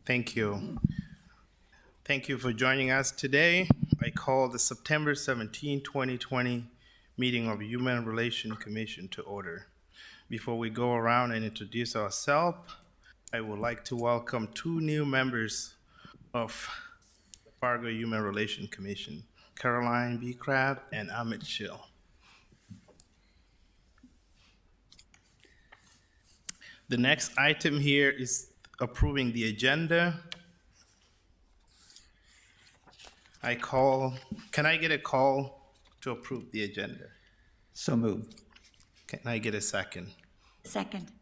Thank you. Thank you for joining us today. I call the September 17, 2020 meeting of Human Relations Commission to order. Before we go around and introduce ourselves, I would like to welcome two new members of the Fargo Human Relations Commission, Caroline B. Crabb and Amit Schill. The next item here is approving the agenda. Can I get a call to approve the agenda? So moved. Can I get a second? Second.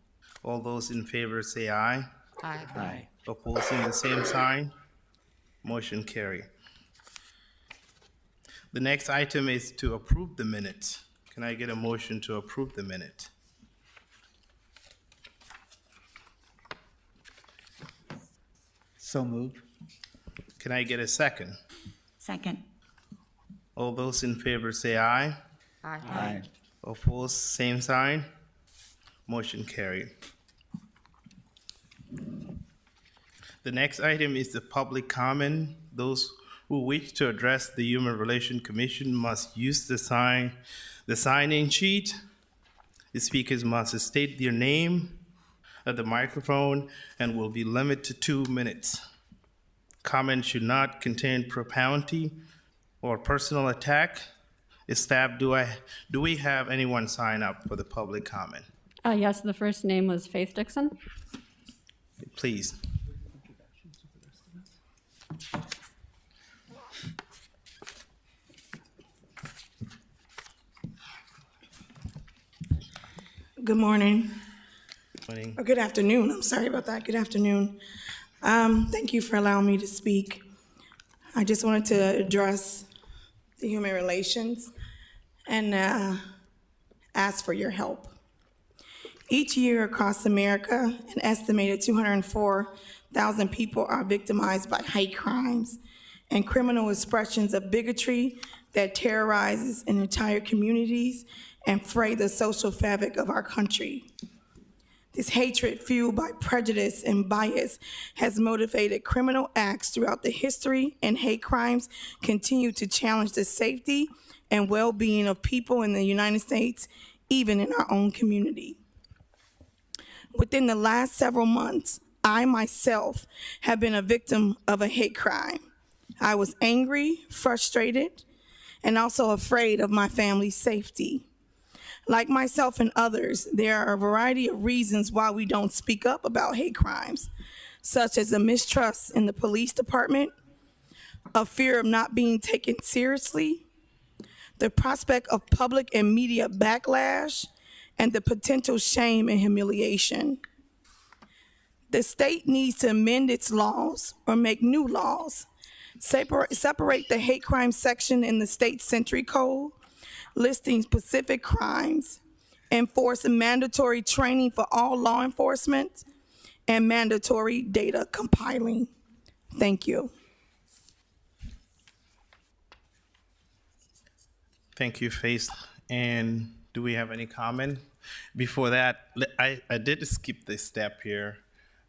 All those in favor say aye. Aye. Aye. Opposing the same sign. Motion carry. The next item is to approve the minutes. Can I get a motion to approve the minute? So moved. Can I get a second? Second. All those in favor say aye. Aye. Opposed, same sign. Motion carried. The next item is the public comment. Those who wish to address the Human Relations Commission must use the sign-in sheet. The speakers must state their name at the microphone and will be limited to 2 minutes. Comments should not contain profanity or personal attack. Staff, do we have anyone sign up for the public comment? Yes, the first name was Faith Dixon. Please. Good morning, Morning. or good afternoon. I'm sorry about that. Good afternoon. Thank you for allowing me to speak. I just wanted to address the human relations and ask for your help. Each year across America, an estimated 204,000 people are victimized by hate crimes and criminal expressions of bigotry that terrorizes entire communities and fray the social fabric of our country. This hatred, fueled by prejudice and bias, has motivated criminal acts throughout the history, and hate crimes continue to challenge the safety and well-being of people in the United States, even in our own community. Within the last several months, I myself have been a victim of a hate crime. I was angry, frustrated, and also afraid of my family's safety. Like myself and others, there are a variety of reasons why we don't speak up about hate crimes, such as a mistrust in the police department, a fear of not being taken seriously, the prospect of public and media backlash, and the potential shame and humiliation. The state needs to amend its laws or make new laws, separate the hate crime section in the state century code, listing specific crimes, enforce mandatory training for all law enforcement, and mandatory data compiling. Thank you. Thank you, Faith. And do we have any comment? Before that, I did skip this step here.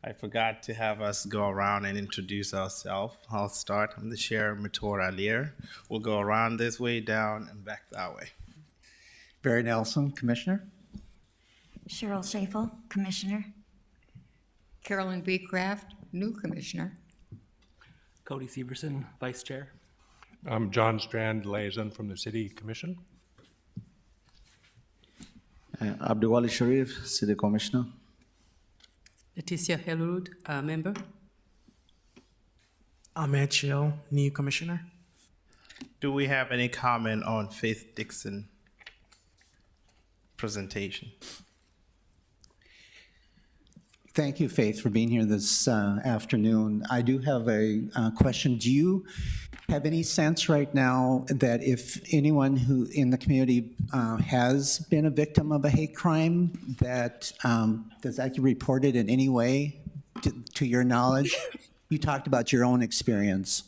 I forgot to have us go around and introduce ourselves. I'll start. I'm the Chair, Mator Alier. We'll go around this way, down, and back that way. Barry Nelson, Commissioner. Cheryl Schafel, Commissioner. Carolyn B. Kraft, new commissioner. Cody Severson, Vice Chair. I'm John Strand, liaison from the City Commission. Abdulwali Sharif, City Commissioner. Leticia Helud, member. Ahmed Chill, new commissioner. Do we have any comment on Faith Dixon presentation? Thank you, Faith, for being here this afternoon. I do have a question. Do you have any sense right now that if anyone who in the community has been a victim of a hate crime, that does that get reported in any way to your knowledge? You talked about your own experience.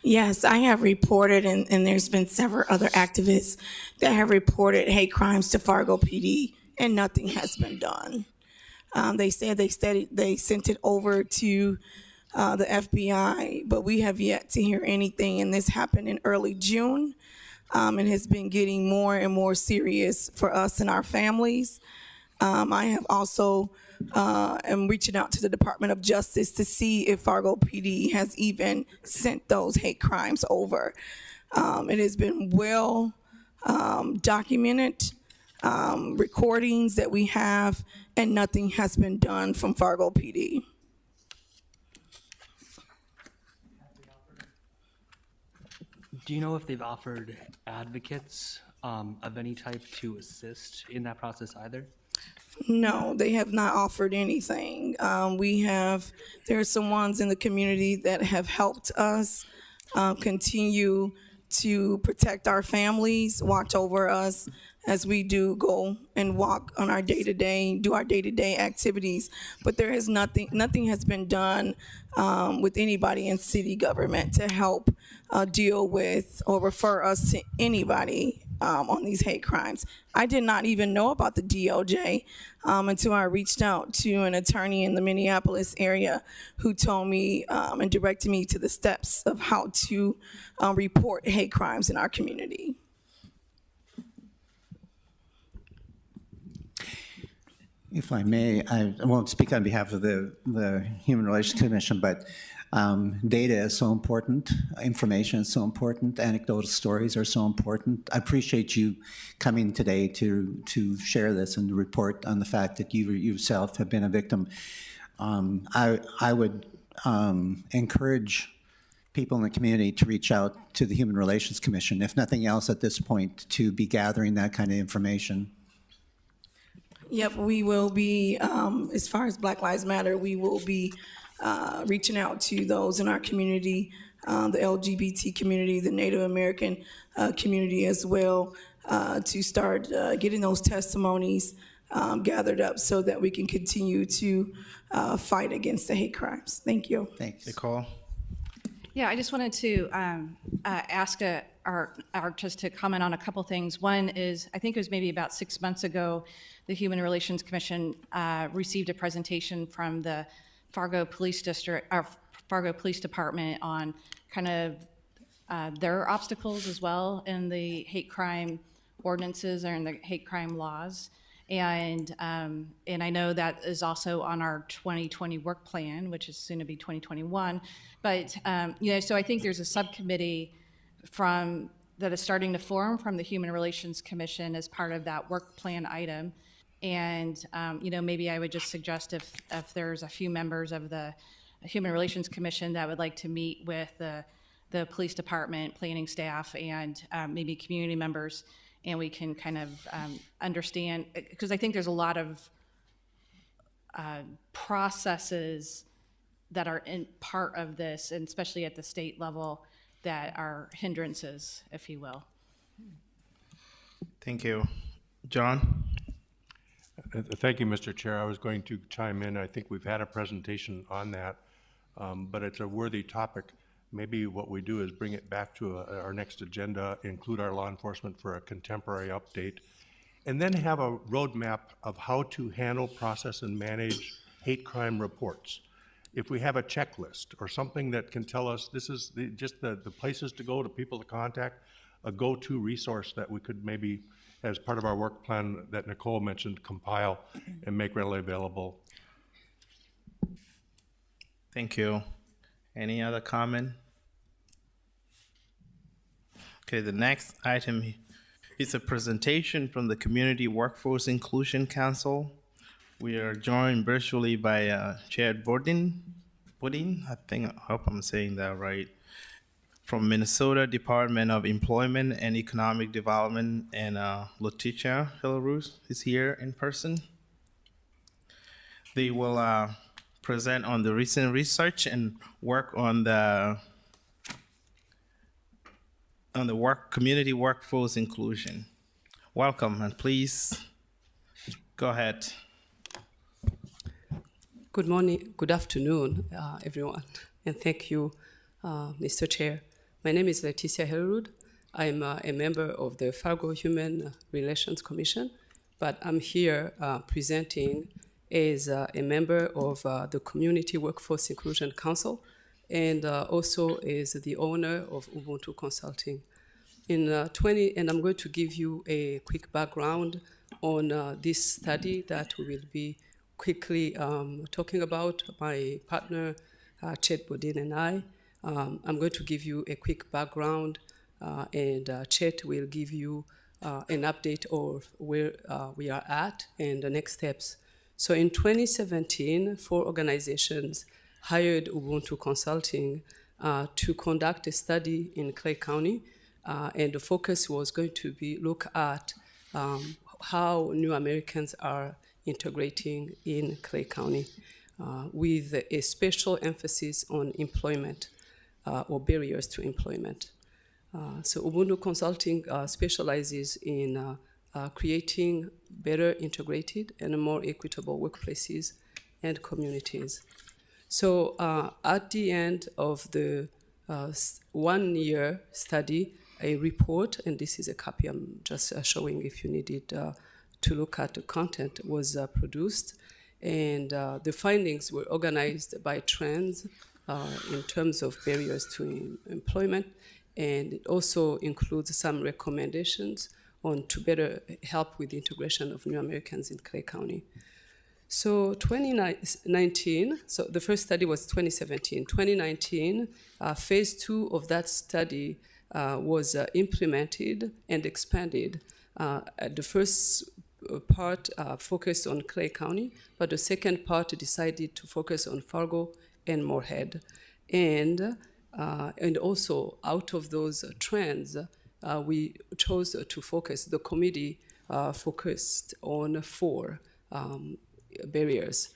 Yes, I have reported, and there's been several other activists that have reported hate crimes to Fargo PD, and nothing has been done. They said they sent it over to the FBI, but we have yet to hear anything. And this happened in early June, and has been getting more and more serious for us and our families. I have also am reaching out to the Department of Justice to see if Fargo PD has even sent those hate crimes over. It has been well documented, recordings that we have, and nothing has been done from Fargo PD. Do you know if they've offered advocates of any type to assist in that process either? No, they have not offered anything. There are some ones in the community that have helped us continue to protect our families, watch over us as we do go and walk on our day-to-day, do our day-to-day activities. But there is nothing has been done with anybody in city government to help deal with or refer us to anybody on these hate crimes. I did not even know about the DOJ until I reached out to an attorney in the Minneapolis area who told me and directed me to the steps of how to report hate crimes in our community. If I may, I won't speak on behalf of the Human Relations Commission, but data is so important, information is so important, anecdotal stories are so important. I appreciate you coming today to share this and to report on the fact that you yourself have been a victim. I would encourage people in the community to reach out to the Human Relations Commission, if nothing else at this point, to be gathering that kind of information. Yep, we will be, as far as Black Lives Matter, we will be reaching out to those in our community, the LGBT community, the Native American community as well, to start getting those testimonies gathered up so that we can continue to fight against the hate crimes. Thank you. Thanks. Nicole? Yeah, I just wanted to ask just to comment on a couple things. One is, I think it was maybe about 6 months ago, the Human Relations Commission received a presentation from the Fargo Police Department on kind of their obstacles as well in the hate crime ordinances or in the hate crime laws. And I know that is also on our 2020 work plan, which is soon to be 2021. But so I think there's a subcommittee that is starting to form from the Human Relations Commission as part of that work plan item. And maybe I would just suggest if there's a few members of the Human Relations Commission that would like to meet with the police department, planning staff, and maybe community members, and we can kind of understand, because I think there's a lot of processes that are in part of this, and especially at the state level, that are hindrances, if you will. Thank you. John? Thank you, Mr. Chair. I was going to chime in. I think we've had a presentation on that, but it's a worthy topic. Maybe what we do is bring it back to our next agenda, include our law enforcement for a contemporary update, and then have a roadmap of how to handle, process, and manage hate crime reports. If we have a checklist or something that can tell us this is just the places to go, to people to contact, a go-to resource that we could maybe, as part of our work plan that Nicole mentioned, compile and make readily available. Thank you. Any other comment? Okay, the next item is a presentation from the Community Workforce Inclusion Council. We are joined virtually by Chair Bodin, I hope I'm saying that right, from Minnesota Department of Employment and Economic Development, and Letitia Hillarus is here in person. They will present on the recent research and work on the community workforce inclusion. Welcome, and please go ahead. Good morning, good afternoon, everyone, and thank you, Mr. Chair. My name is Letitia Hillarud. I'm a member of the Fargo Human Relations Commission, but I'm here presenting as a member of the Community Workforce Inclusion Council and also is the owner of Ubuntu Consulting. And I'm going to give you a quick background on this study that we will be quickly talking about. My partner, Chet Bodin, and I. I'm going to give you a quick background, and Chet will give you an update of where we are at and the next steps. So in 2017, 4 organizations hired Ubuntu Consulting to conduct a study in Clay County, and the focus was going to be look at how new Americans are integrating in Clay County with a special emphasis on employment or barriers to employment. So Ubuntu Consulting specializes in creating better integrated and more equitable workplaces and communities. So at the end of the 1-year study, a report, and this is a copy I'm just showing if you needed to look at the content, was produced. And the findings were organized by trends in terms of barriers to employment. And it also includes some recommendations on to better help with the integration of new Americans in Clay County. So 2019, so the first study was 2017. 2019, phase 2 of that study was implemented and expanded. The first part focused on Clay County, but the second part decided to focus on Fargo and Moorhead. And also out of those trends, we chose to focus, the committee focused on 4 barriers: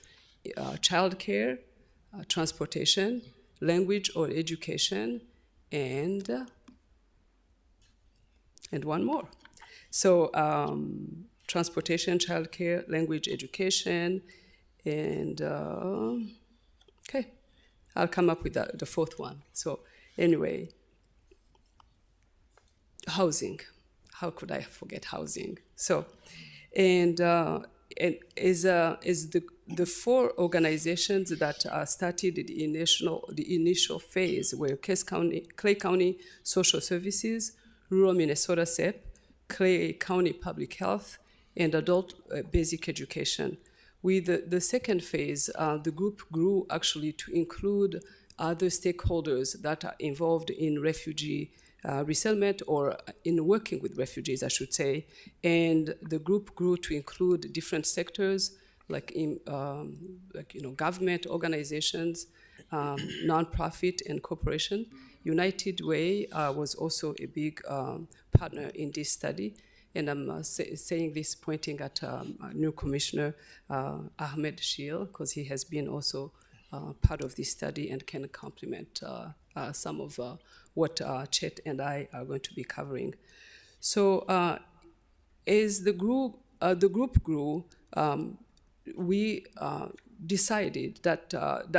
childcare, transportation, language or education, and one more. So transportation, childcare, language, education, and okay, I'll come up with the 4th one. So anyway, housing. How could I forget housing? So, and is the 4 organizations that started the initial phase were Clay County Social Services, Rural Minnesota SEP, Clay County Public Health, and Adult Basic Education. With the second phase, the group grew actually to include other stakeholders that are involved in refugee resettlement or in working with refugees, I should say. And the group grew to include different sectors like government organizations, nonprofit and corporation. United Way was also a big partner in this study. And I'm saying this pointing at our new commissioner, Ahmed Shil, because he has been also part of this study and can complement some of what Chet and I are going to be covering. So as the group grew, we decided that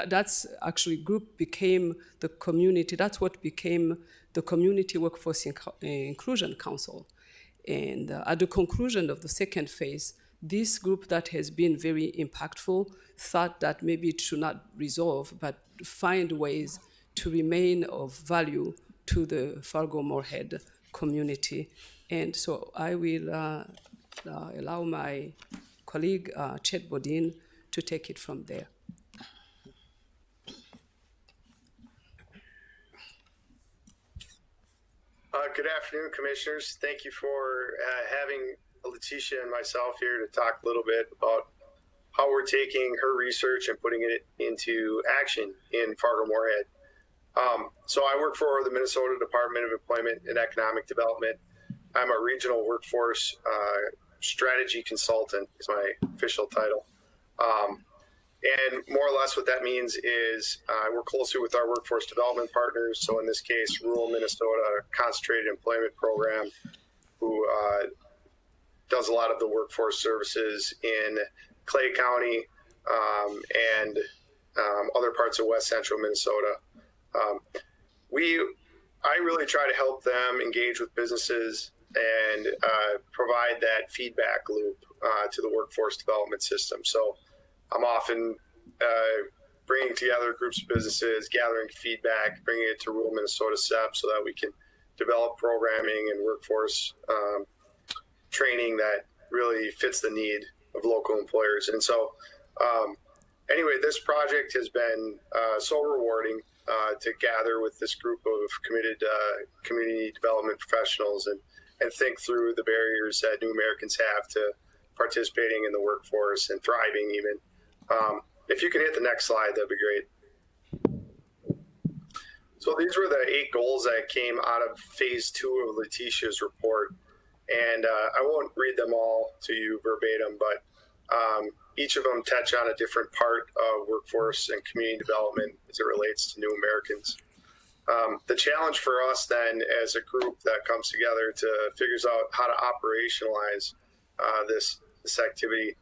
that's actually group became the community. That's what became the Community Workforce Inclusion Council. And at the conclusion of the second phase, this group that has been very impactful thought that maybe it should not resolve, but find ways to remain of value to the Fargo-Moorhead community. And so I will allow my colleague, Chet Bodin, to take it from there. Good afternoon, commissioners. Thank you for having Leticia and myself here to talk a little bit about how we're taking her research and putting it into action in Fargo-Moorhead. So I work for the Minnesota Department of Employment and Economic Development. I'm a regional workforce strategy consultant is my official title. And more or less what that means is I work closely with our workforce development partners. So in this case, Rural Minnesota Concentrated Employment Program, who does a lot of the workforce services in Clay County and other parts of West Central Minnesota. I really try to help them engage with businesses and provide that feedback loop to the workforce development system. So I'm often bringing together groups of businesses, gathering feedback, bringing it to rural Minnesota SEP so that we can develop programming and workforce training that really fits the need of local employers. And so anyway, this project has been so rewarding to gather with this group of committed community development professionals and think through the barriers that new Americans have to participating in the workforce and thriving even. If you can hit the next slide, that'd be great. So these were the 8 goals that came out of phase 2 of Letitia's report. And I won't read them all to you verbatim, but each of them touch on a different part of workforce and community development as it relates to new Americans. The challenge for us then as a group that comes together to figures out how to operationalize this activity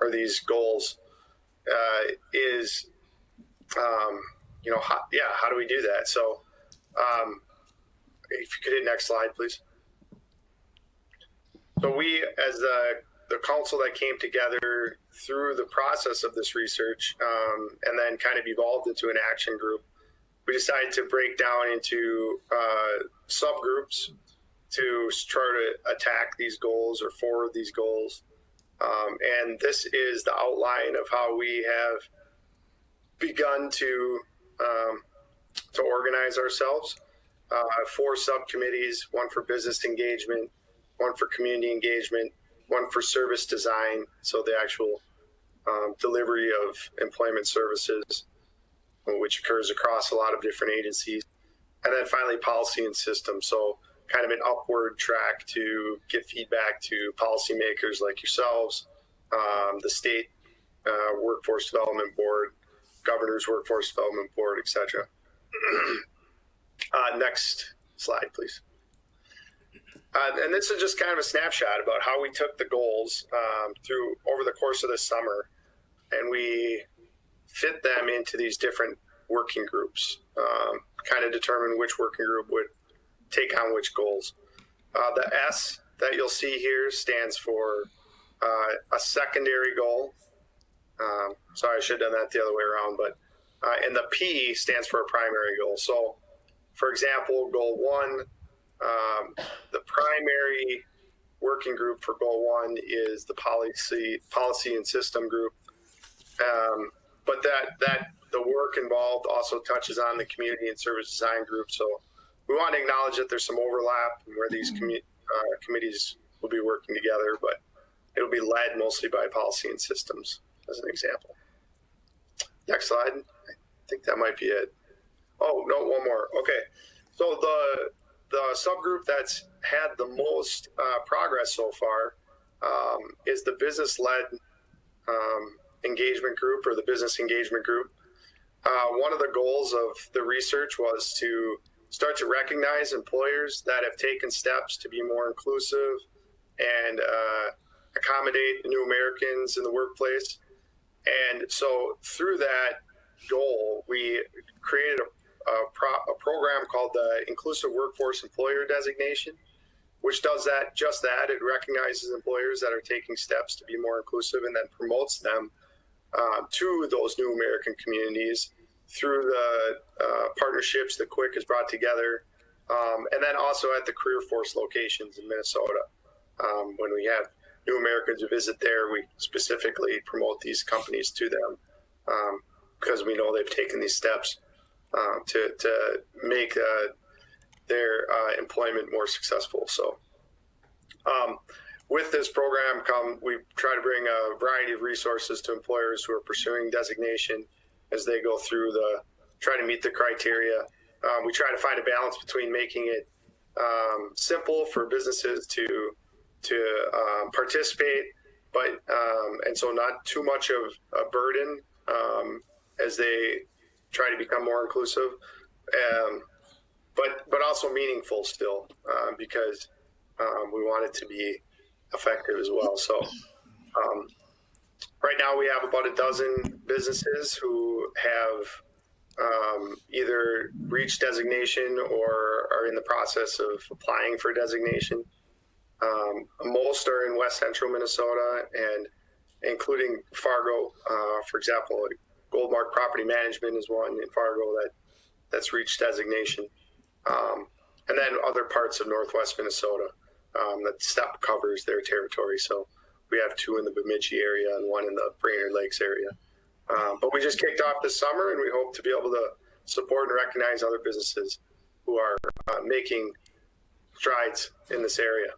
or these goals is, how do we do that? So if you could hit next slide, please. So we, as the council that came together through the process of this research and then kind of evolved into an action group, we decided to break down into subgroups to try to attack these goals or forward these goals. And this is the outline of how we have begun to organize ourselves. 4 subcommittees, 1 for business engagement, 1 for community engagement, 1 for service design, so the actual delivery of employment services, which occurs across a lot of different agencies. And then finally, policy and systems. So kind of an upward track to get feedback to policymakers like yourselves, the state workforce development board, governor's workforce development board, etc. Next slide, please. And this is just kind of a snapshot about how we took the goals through over the course of the summer, and we fit them into these different working groups, kind of determine which working group would take on which goals. The S that you'll see here stands for a secondary goal. Sorry, I should have done that the other way around, but and the P stands for a primary goal. So, for example, goal 1, the primary working group for goal 1 is the policy and system group. But that the work involved also touches on the community and service design group. So we want to acknowledge that there's some overlap where these committees will be working together, but it'll be led mostly by policy and systems as an example. Next slide. I think that might be it. Oh, no, 1 more. Okay. So the subgroup that's had the most progress so far is the business-led engagement group or the business engagement group. One of the goals of the research was to start to recognize employers that have taken steps to be more inclusive and accommodate new Americans in the workplace. And so through that goal, we created a program called the Inclusive Workforce Employer Designation, which does just that. It recognizes employers that are taking steps to be more inclusive and then promotes them to those new American communities through the partnerships that Quick has brought together, and then also at the career force locations in Minnesota. When we have new Americans who visit there, we specifically promote these companies to them because we know they've taken these steps to make their employment more successful. So with this program, we try to bring a variety of resources to employers who are pursuing designation as they go through try to meet the criteria. We try to find a balance between making it simple for businesses to participate, but and so not too much of a burden as they try to become more inclusive, but also meaningful still because we want it to be effective as well. So right now we have about a dozen businesses who have either reached designation or are in the process of applying for designation. Most are in West Central Minnesota, and including Fargo. For example, Goldmark Property Management is one in Fargo that's reached designation. And then other parts of Northwest Minnesota that STEP covers their territory. So we have 2 in the Bemidji area and 1 in the Brainerd Lakes area. But we just kicked off this summer, and we hope to be able to support and recognize other businesses who are making strides in this area.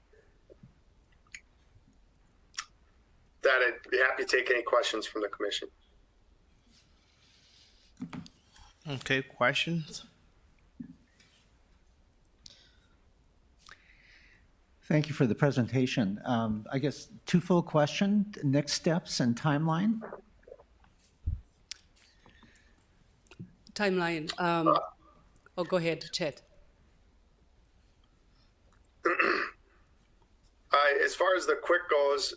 That I'd be happy to take any questions from the commission. Okay, questions? Thank you for the presentation. I guess twofold question, next steps and timeline? Timeline. Go ahead, Chet. As far as the quick goes,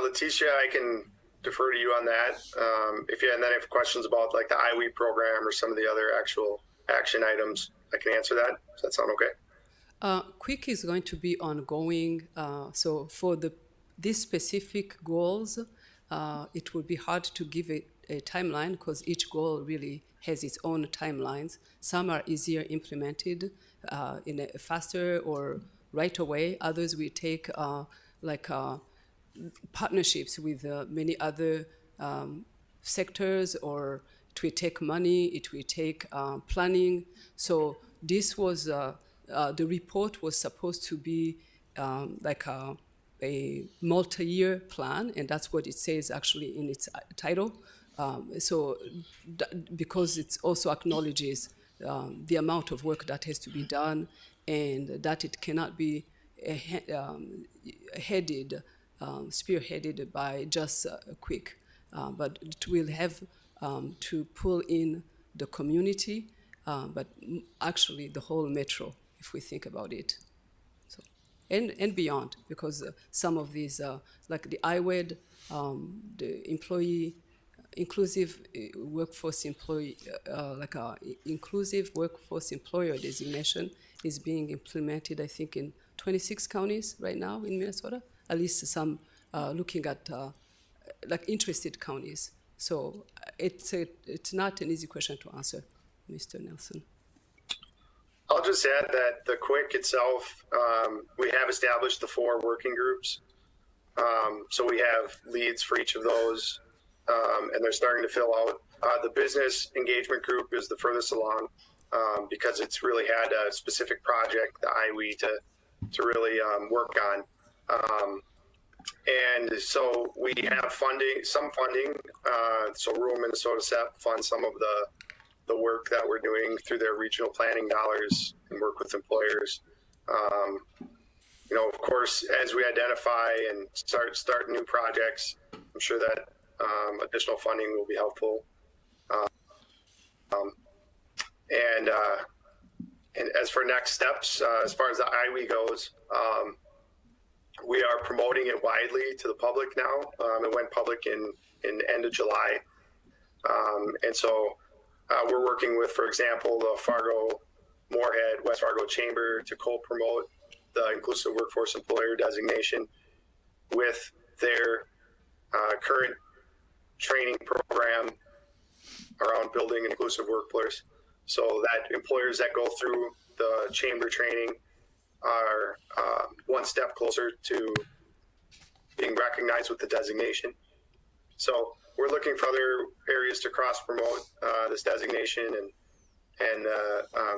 Leticia, I can defer to you on that. And then if questions about like the IWE program or some of the other actual action items, I can answer that. Does that sound okay? Quick is going to be ongoing. So for these specific goals, it would be hard to give a timeline because each goal really has its own timelines. Some are easier implemented in a faster or right away. Others will take partnerships with many other sectors, or it will take money, it will take planning. So this was, the report was supposed to be a multi-year plan, and that's what it says actually in its title. Because it also acknowledges the amount of work that has to be done, and that it cannot be spearheaded by just Quick, but it will have to pull in the community, but actually the whole metro, if we think about it. So, and beyond, because some of these, like the IWED, the employee inclusive workforce employee, inclusive workforce employer designation is being implemented, I think, in 26 counties right now in Minnesota, at least some looking at interested counties. So it's not an easy question to answer, Mr. Nelson. I'll just add that the Quick itself, we have established the 4 working groups. So we have leads for each of those, and they're starting to fill out. The business engagement group is the furthest along because it's really had a specific project, the IWE, to really work on. And so we have some funding. So Rural Minnesota SEP funds some of the work that we're doing through their regional planning dollars and work with employers. Of course, as we identify and start new projects, I'm sure that additional funding will be helpful. And as for next steps, as far as the IWE goes, we are promoting it widely to the public now. It went public in the end of July. And so we're working with, for example, the Fargo, Moorhead, West Fargo Chamber to co-promote the Inclusive Workforce Employer designation with their current training program around building an inclusive workplace, so that employers that go through the chamber training are one step closer to being recognized with the designation. So we're looking for other areas to cross-promote this designation and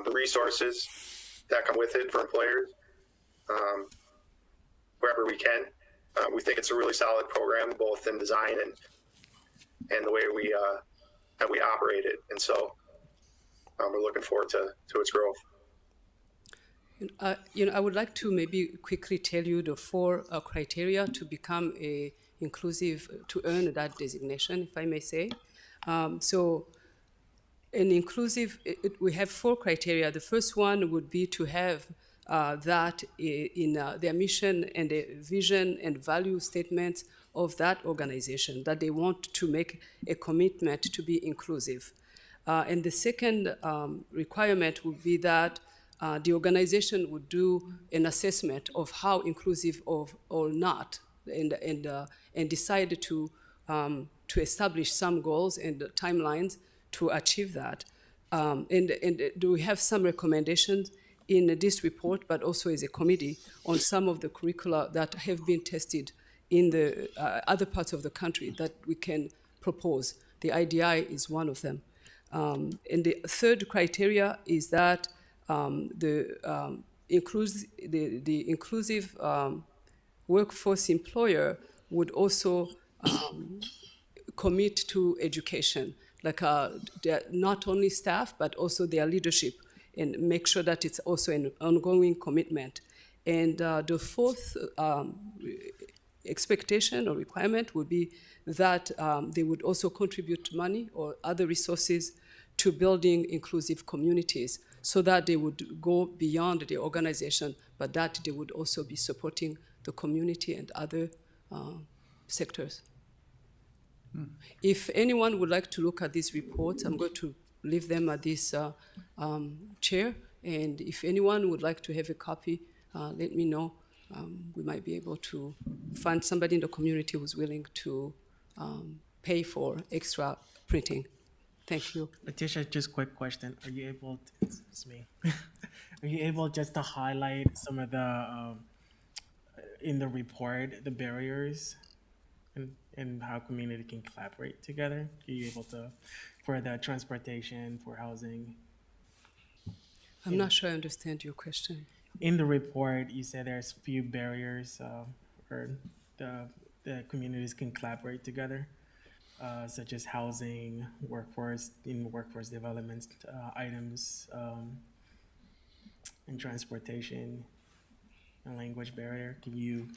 the resources that come with it for employers wherever we can. We think it's a really solid program, both in design and the way that we operate it. And so we're looking forward to its growth. I would like to maybe quickly tell you the 4 criteria to become a inclusive, to earn that designation, if I may say. So an inclusive, we have 4 criteria. The first one would be to have that in their mission and the vision and value statements of that organization, that they want to make a commitment to be inclusive. And the second requirement would be that the organization would do an assessment of how inclusive or not and decide to establish some goals and timelines to achieve that. And do we have some recommendations in this report, but also as a committee on some of the curricula that have been tested in the other parts of the country that we can propose. The IDI is one of them. And the third criteria is that the inclusive workforce employer would also commit to education, like not only staff, but also their leadership, and make sure that it's also an ongoing commitment. And the fourth expectation or requirement would be that they would also contribute money or other resources to building inclusive communities, so that they would go beyond the organization, but that they would also be supporting the community and other sectors. If anyone would like to look at these reports, I'm going to leave them at this chair, and if anyone would like to have a copy, let me know. We might be able to find somebody in the community who's willing to pay for extra printing. Thank you. Letitia, just quick question. Are you able to, it's me. Are you able just to highlight some of the, in the report, the barriers and how community can collaborate together? Are you able to, for the transportation, for housing? I'm not sure I understand your question. In the report, you said there's few barriers where the communities can collaborate together, such as housing, workforce development items, and transportation and language barrier. Can you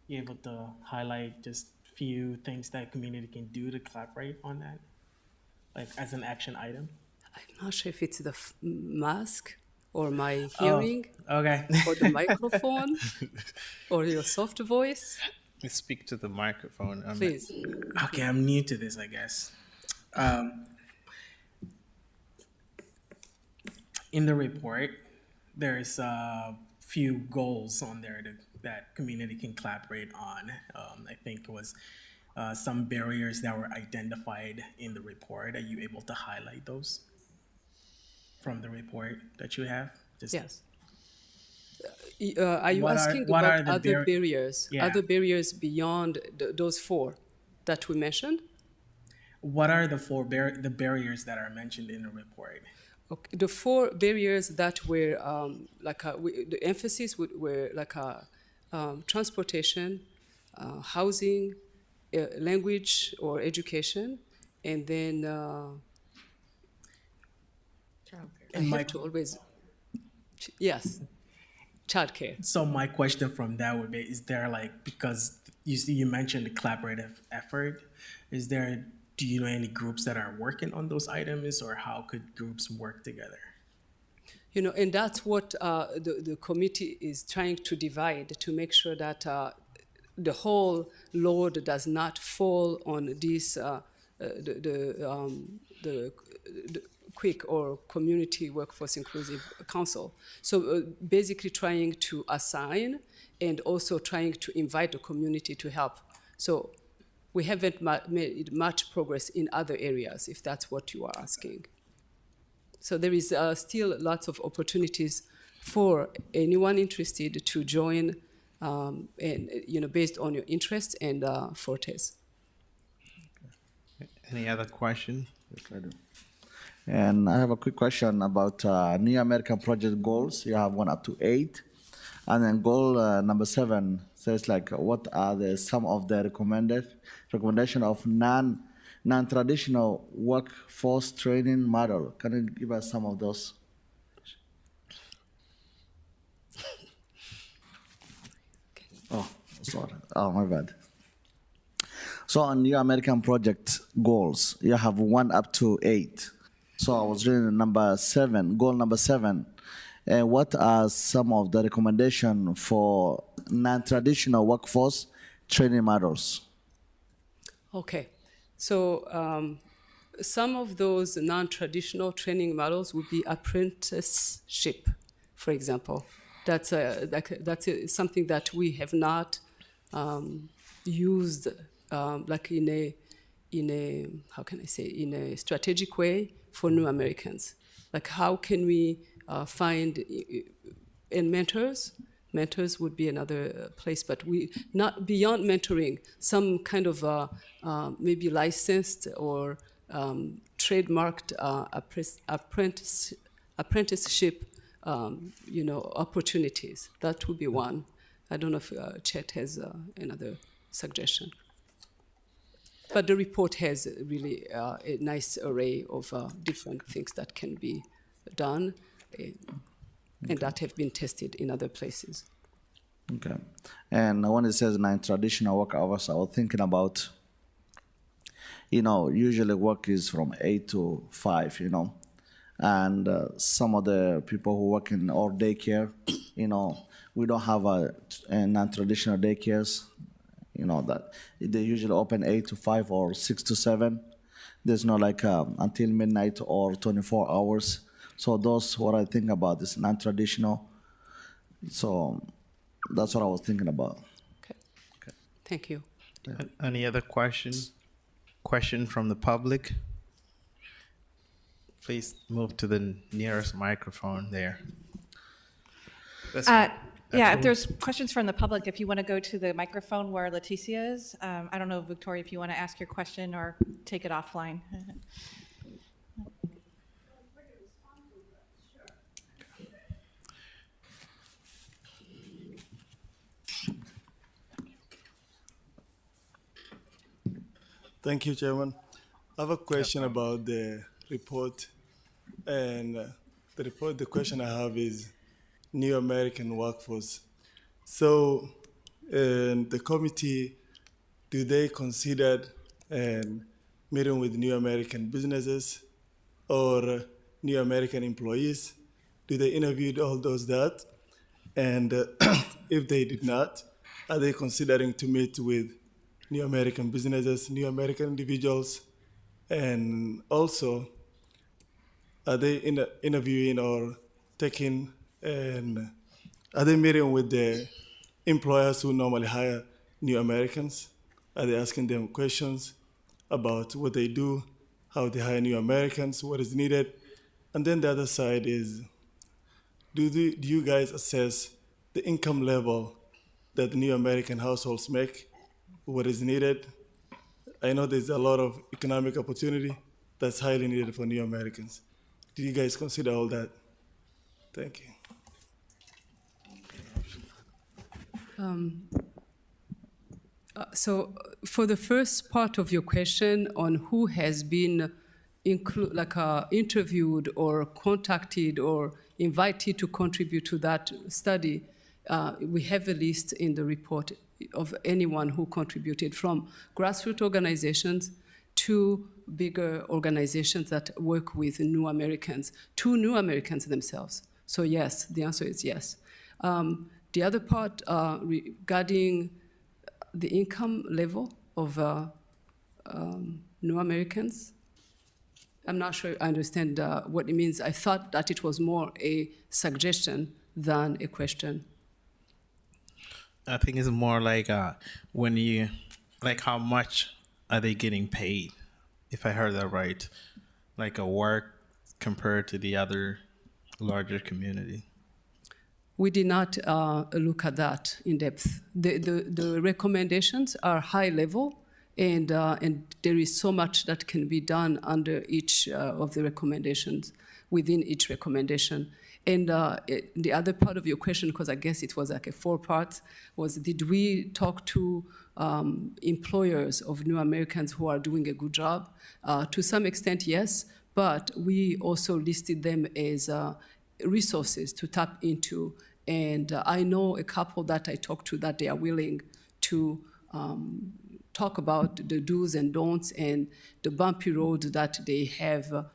be able to highlight just few things that community can do to collaborate on that, like as an action item? I'm not sure if it's the mask or my hearing, Okay. or the microphone, or your soft voice. Let's speak to the microphone. Please. Okay, I'm new to this, I guess. In the report, there's a few goals on there that community can collaborate on. I think it was some barriers that were identified in the report. Are you able to highlight those from the report that you have? Yes. Are you What are- asking what about are the other bar- barriers? Yeah. Other barriers beyond those four that we mentioned? What are the the barriers that are mentioned in the report? Okay. The four barriers that were the emphasis were like transportation, housing, language or education, and then I have to always, yes, childcare. So my question from that would be, is there like, because you mentioned the collaborative effort, do you know any groups that are working on those items, or how could groups work together? You know, and that's what the committee is trying to divide, to make sure that the whole load does not fall on this the quick or community workforce inclusive council. So basically trying to assign and also trying to invite the community to help. So we haven't made much progress in other areas, if that's what you are asking. So there is still lots of opportunities for anyone interested to join, and based on your interests and fortes. Any other question? Yes, I do. And I have a quick question about New American Project goals. You have 1 up to 8. And then goal number 7 says like, what are some of the recommendation of non-traditional workforce training model? Can you give us some of those? Oh, sorry. Oh, my bad. So on your American Project goals, you have 1 up to 8. So I was reading number 7, goal number 7. What are some of the recommendations for non-traditional workforce training models? Okay, so some of those non-traditional training models would be apprenticeship, for example. That's something that we have not used like in a how can I say, in a strategic way for new Americans. Like how can we find and mentors? Mentors would be another place, but we not beyond mentoring, some kind of maybe licensed or trademarked apprenticeship, opportunities. That would be one. I don't know if Chet has another suggestion. But the report has really a nice array of different things that can be done and that have been tested in other places. Okay. And when it says non-traditional work hours, I was thinking about, usually work is from 8 to 5, and some of the people who work in our daycare, we don't have a non-traditional daycares, that they usually open 8 to 5 or 6 to 7. There's no like until midnight or 24 hours. So those what I think about is non-traditional. So that's what I was thinking about. Okay. Thank you. Any other questions? Question from the public? Please move to the nearest microphone there. Yeah, if there's questions from the public, if you want to go to the microphone where Leticia is. I don't know, Victoria, if you want to ask your question or take it offline. Thank you, Chairman. I have a question about the report. And the question I have is New American workforce. So the committee, do they consider meeting with New American businesses or New American employees? Do they interview all those that? And if they did not, are they considering to meet with New American businesses, New American individuals, and also are they interviewing or taking, and are they meeting with the employers who normally hire New Americans? Are they asking them questions about what they do, how they hire New Americans, what is needed? And then the other side is, do you guys assess the income level that the New American households make? What is needed? I know there's a lot of economic opportunity that's highly needed for New Americans. Did you guys consider all that? Thank you. So for the first part of your question on who has been interviewed or contacted or invited to contribute to that study, we have a list in the report of anyone who contributed, from grassroots organizations to bigger organizations that work with new Americans, to new Americans themselves. So yes, the answer is yes. The other part regarding the income level of new Americans, I'm not sure I understand what it means. I thought that it was more a suggestion than a question. I think it's more like when you, like how much are they getting paid? If I heard that right, like a work compared to the other larger community. We did not look at that in depth. The recommendations are high level, and there is so much that can be done under each of the recommendations, within each recommendation. And the other part of your question, because I guess it was like a 4-part, was did we talk to employers of new Americans who are doing a good job? To some extent, yes, but we also listed them as resources to tap into. And I know a couple that I talked to that they are willing to talk about the do's and don'ts and the bumpy road that they have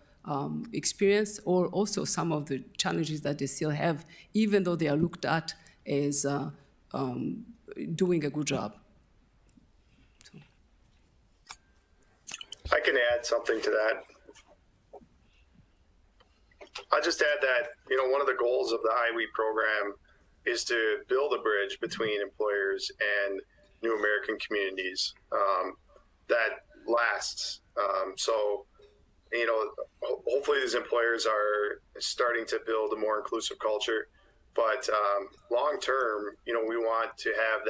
experienced, or also some of the challenges that they still have, even though they are looked at as doing a good job. I can add something to that. I'll just add that, one of the goals of the IWE program is to build a bridge between employers and new American communities that lasts. So, you know, hopefully these employers are starting to build a more inclusive culture. But long term, you know, we want to have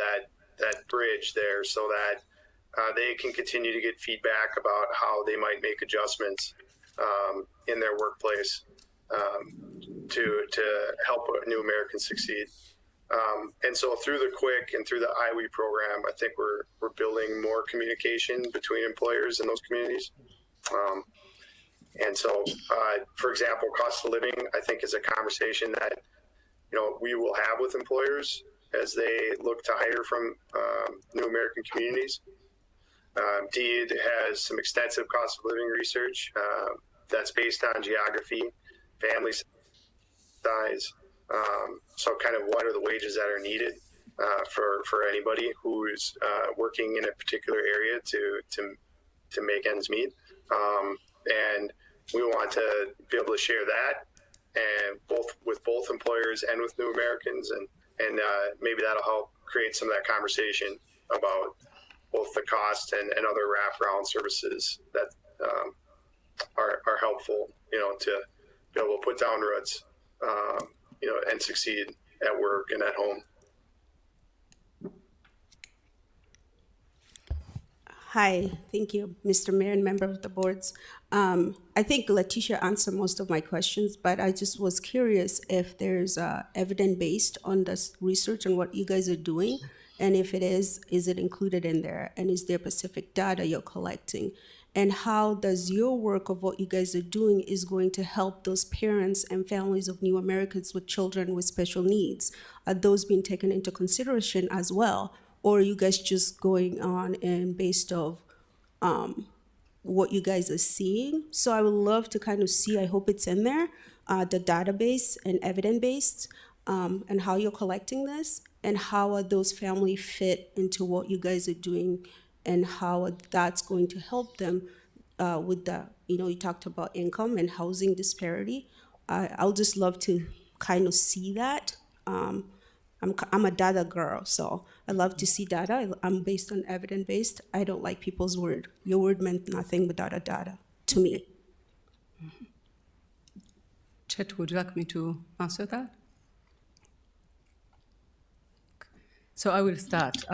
that bridge there so that they can continue to get feedback about how they might make adjustments in their workplace to help new Americans succeed. And so through the QUIC and through the IWE program, I think we're building more communication between employers in those communities. And so, for example, cost of living, I think, is a conversation that, you know, we will have with employers as they look to hire from new American communities. DEED has some extensive cost of living research that's based on geography, family size. So kind of what are the wages that are needed for anybody who is working in a particular area to make ends meet. And we want to be able to share that and with both employers and with new Americans, and maybe that'll help create some of that conversation about both the cost and other wraparound services that are helpful, you know, to be able to put down roots, you know, and succeed at work and at home. Hi, thank you, Mr. Mayor and member of the boards. I think Letitia answered most of my questions, but I just was curious if there's evidence-based on this research and what you guys are doing, and if it is it included in there, and is there specific data you're collecting? And how does your work of what you guys are doing is going to help those parents and families of new Americans with children with special needs? Are those being taken into consideration as well? Or are you guys just going on and based of what you guys are seeing? So I would love to kind of see, I hope it's in there, the database and evidence-based, and how you're collecting this, and how are those families fit into what you guys are doing, and how that's going to help them with the, you know, you talked about income and housing disparity. I'll just love to kind of see that. I'm a data girl, so I love to see data. I'm based on evidence-based. I don't like people's word. Your word meant nothing without a data to me. Chet, would you like me to answer that? So I will start.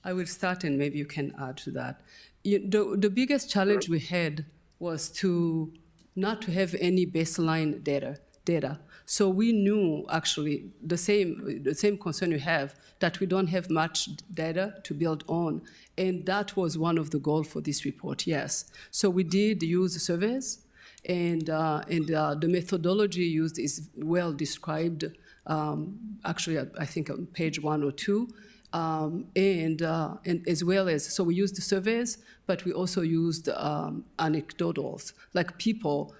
I will start, and maybe you can add to that. The biggest challenge we had was to not to have any baseline data. So we knew actually the same concern you have, that we don't have much data to build on, and that was one of the goals for this report. Yes. So we did use surveys, and the methodology used is well described. Actually, I think on page 1 or 2. And as well as, so we used the surveys, but we also used anecdotals, like people's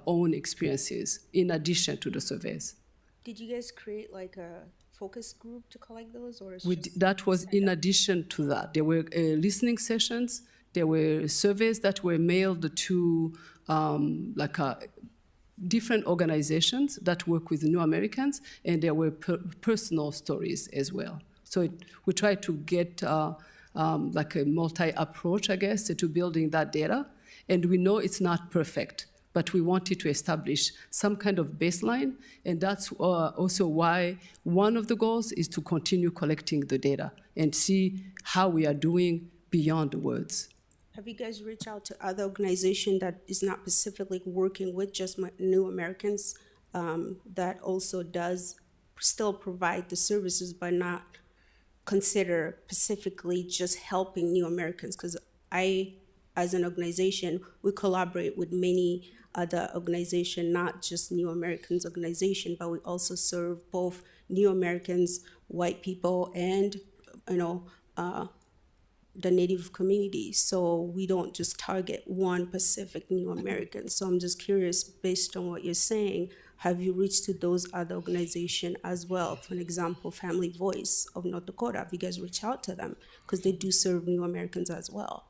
own experiences in addition to the surveys. Did you guys create like a focus group to collect those, or That was in addition to that. There were listening sessions, there were surveys that were mailed to different organizations that work with new Americans, and there were personal stories as well. So we tried to get like a multi-approach, I guess, to building that data. And we know it's not perfect, but we wanted to establish some kind of baseline, and that's also why one of the goals is to continue collecting the data and see how we are doing beyond the words. Have you guys reached out to other organizations that is not specifically working with just new Americans, that also does still provide the services but not consider specifically just helping new Americans? Because as an organization, we collaborate with many other organizations, not just New Americans organization, but we also serve both New Americans, white people, and the Native community. So we don't just target one specific New American. So I'm just curious, based on what you're saying, have you reached to those other organizations as well? For an example, Family Voice of North Dakota, have you guys reached out to them? Because they do serve New Americans as well.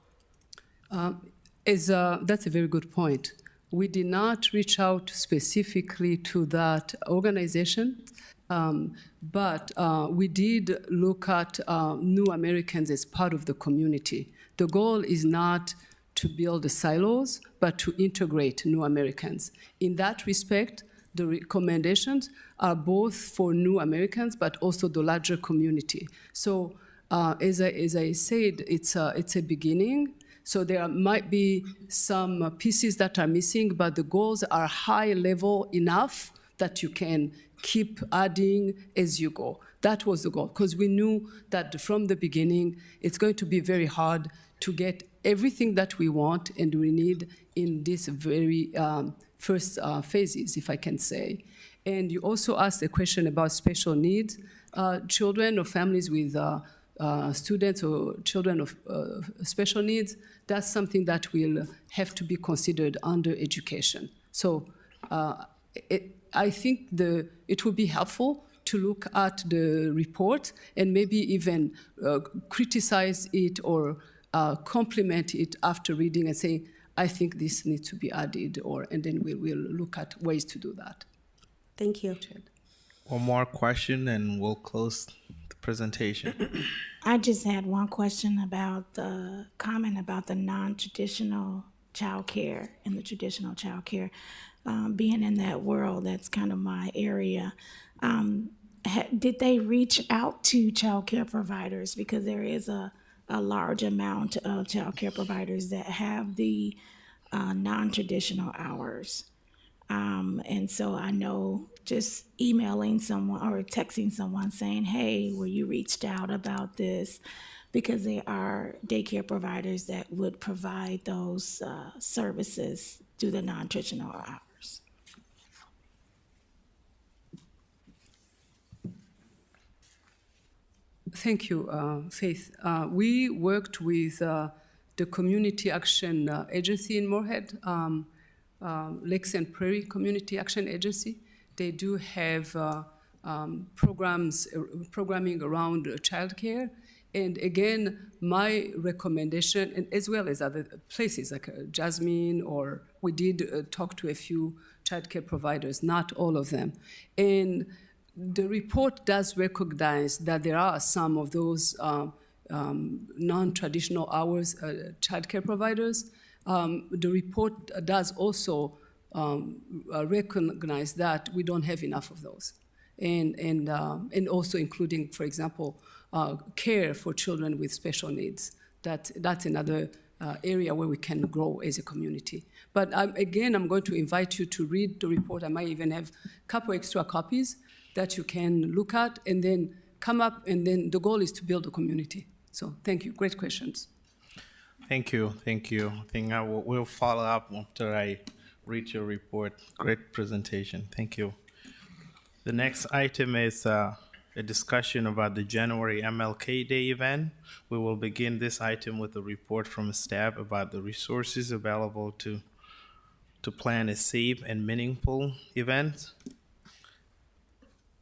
That's a very good point. We did not reach out specifically to that organization, but we did look at new Americans as part of the community. The goal is not to build silos, but to integrate new Americans. In that respect, the recommendations are both for new Americans, but also the larger community. So as I said, it's a beginning. So there might be some pieces that are missing, but the goals are high level enough that you can keep adding as you go. That was the goal, because we knew that from the beginning, it's going to be very hard to get everything that we want and we need in these very first phases, if I can say. And you also asked a question about special needs, children or families with students or children of special needs. That's something that will have to be considered under education. So I think it would be helpful to look at the report and maybe even criticize it or complement it after reading and say, I think this needs to be added, and then we will look at ways to do that. Thank you. One more question and we'll close the presentation. I just had one question about the comment about the non-traditional childcare and the traditional childcare. Being in that world, that's kind of my area. Did they reach out to childcare providers? Because there is a large amount of childcare providers that have the non-traditional hours. And so I know just emailing someone or texting someone saying, hey, were you reached out about this? Because there are daycare providers that would provide those services through the non-traditional hours. Thank you, Faith. We worked with the Community Action Agency in Moorhead, Lakes and Prairie Community Action Agency. They do have programming around childcare. And again, my recommendation, and as well as other places like Jasmine, or we did talk to a few childcare providers, not all of them. And the report does recognize that there are some of those non-traditional hours childcare providers. The report does also recognize that we don't have enough of those, and also including, for example, care for children with special needs. That's another area where we can grow as a community. But again, I'm going to invite you to read the report. I might even have a couple extra copies that you can look at and then come up, and then the goal is to build a community. So thank you, great questions. Thank you. I think we'll follow up after I read your report. Great presentation. Thank you. The next item is a discussion about the January MLK Day event. We will begin this item with a report from staff about the resources available to plan a safe and meaningful event.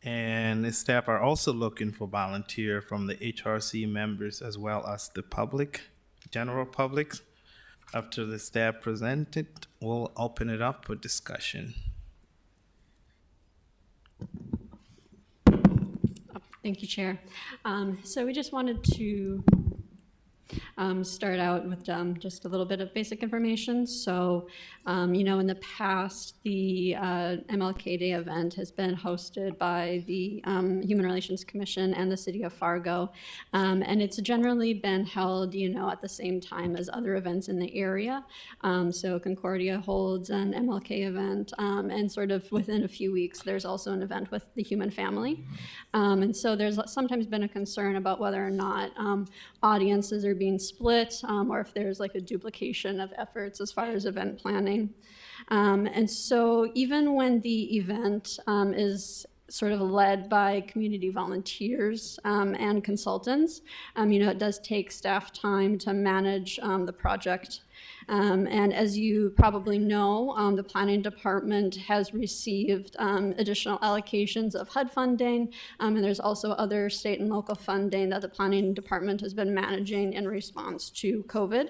And the staff are also looking for volunteers from the HRC members as well as the public, general public. After the staff presented, we'll open it up for discussion. Thank you, Chair. So we just wanted to start out with just a little bit of basic information. So, in the past, the MLK Day event has been hosted by the Human Relations Commission and the City of Fargo. And it's generally been held, at the same time as other events in the area. So Concordia holds an MLK event, and sort of within a few weeks, there's also an event with the human family. And so there's sometimes been a concern about whether or not audiences are being split, or if there's like a duplication of efforts as far as event planning. And so even when the event is sort of led by community volunteers and consultants, it does take staff time to manage the project And as you probably know, the planning department has received additional allocations of HUD funding, and there's also other state and local funding that the planning department has been managing in response to COVID.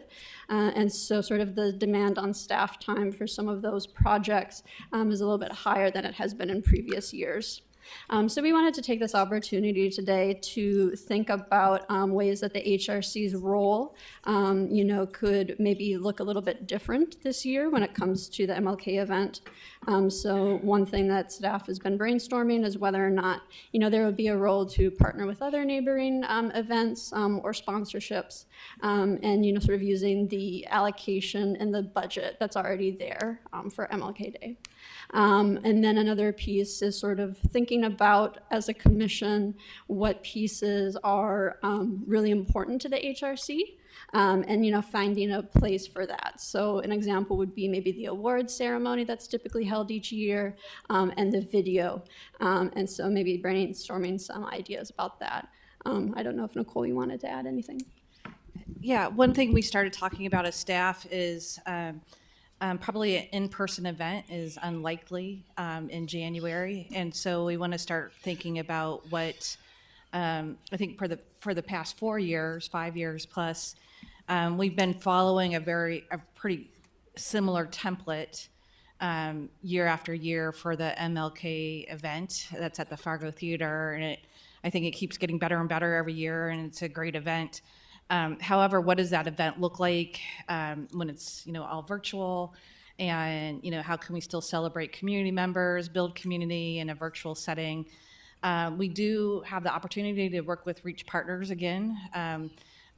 And so sort of the demand on staff time for some of those projects is a little bit higher than it has been in previous years. So we wanted to take this opportunity today to think about ways that the HRC's role, could maybe look a little bit different this year when it comes to the MLK event. So one thing that staff has been brainstorming is whether or not, there would be a role to partner with other neighboring events or sponsorships, and, sort of using the allocation and the budget that's already there for MLK Day. And then another piece is sort of thinking about, as a commission, what pieces are really important to the HRC, and finding a place for that. So an example would be maybe the awards ceremony that's typically held each year, and the video. And so maybe brainstorming some ideas about that. I don't know if Nicole, you wanted to add anything? Yeah, one thing we started talking about as staff is probably an in-person event is unlikely in January, and so we want to start thinking about what I think for the past 4 years, 5 years plus, we've been following a pretty similar template year after year for the MLK event that's at the Fargo Theater, and I think it keeps getting better and better every year, and it's a great event. However, what does that event look like when it's all virtual, and how can we still celebrate community members, build community in a virtual setting? We do have the opportunity to work with Reach Partners again.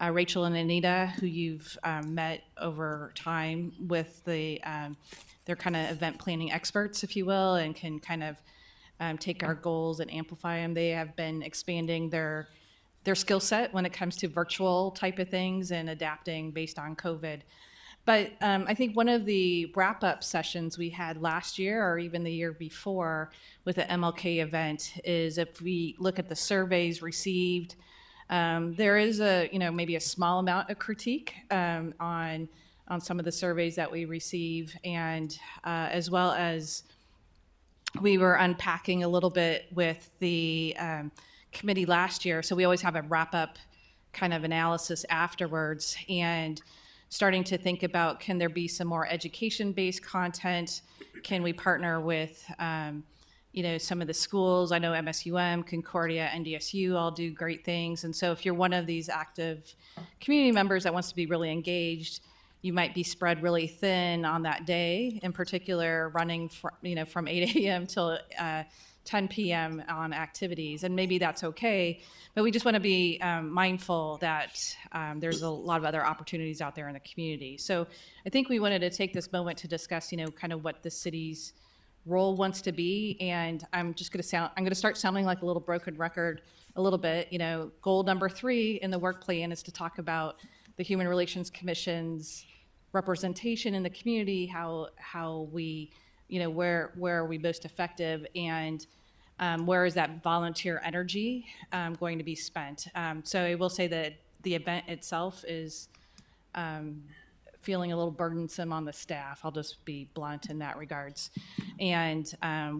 Rachel and Anita, who you've met over time with they're kind of event planning experts, if you will, and can kind of take our goals and amplify them. They have been expanding their skill set when it comes to virtual type of things and adapting based on COVID. But I think one of the wrap-up sessions we had last year or even the year before with the MLK event is, if we look at the surveys received, there is maybe a small amount of critique on some of the surveys that we receive, and as well as we were unpacking a little bit with the committee last year. So we always have a wrap-up kind of analysis afterwards, and starting to think about, can there be some more education-based content? Can we partner with some of the schools? I know MSUM, Concordia, NDSU all do great things. And so if you're one of these active community members that wants to be really engaged, you might be spread really thin on that day, in particular running from 8 a.m. till 10 p.m. on activities, and maybe that's okay, but we just want to be mindful that there's a lot of other opportunities out there in the community. So I think we wanted to take this moment to discuss, kind of what the city's role wants to be, and I'm going to start sounding like a little broken record a little bit. Goal number 3 in the work plan is to talk about the Human Relations Commission's representation in the community, how we where are we most effective, and where is that volunteer energy going to be spent. So I will say that the event itself is feeling a little burdensome on the staff. I'll just be blunt in that regards. And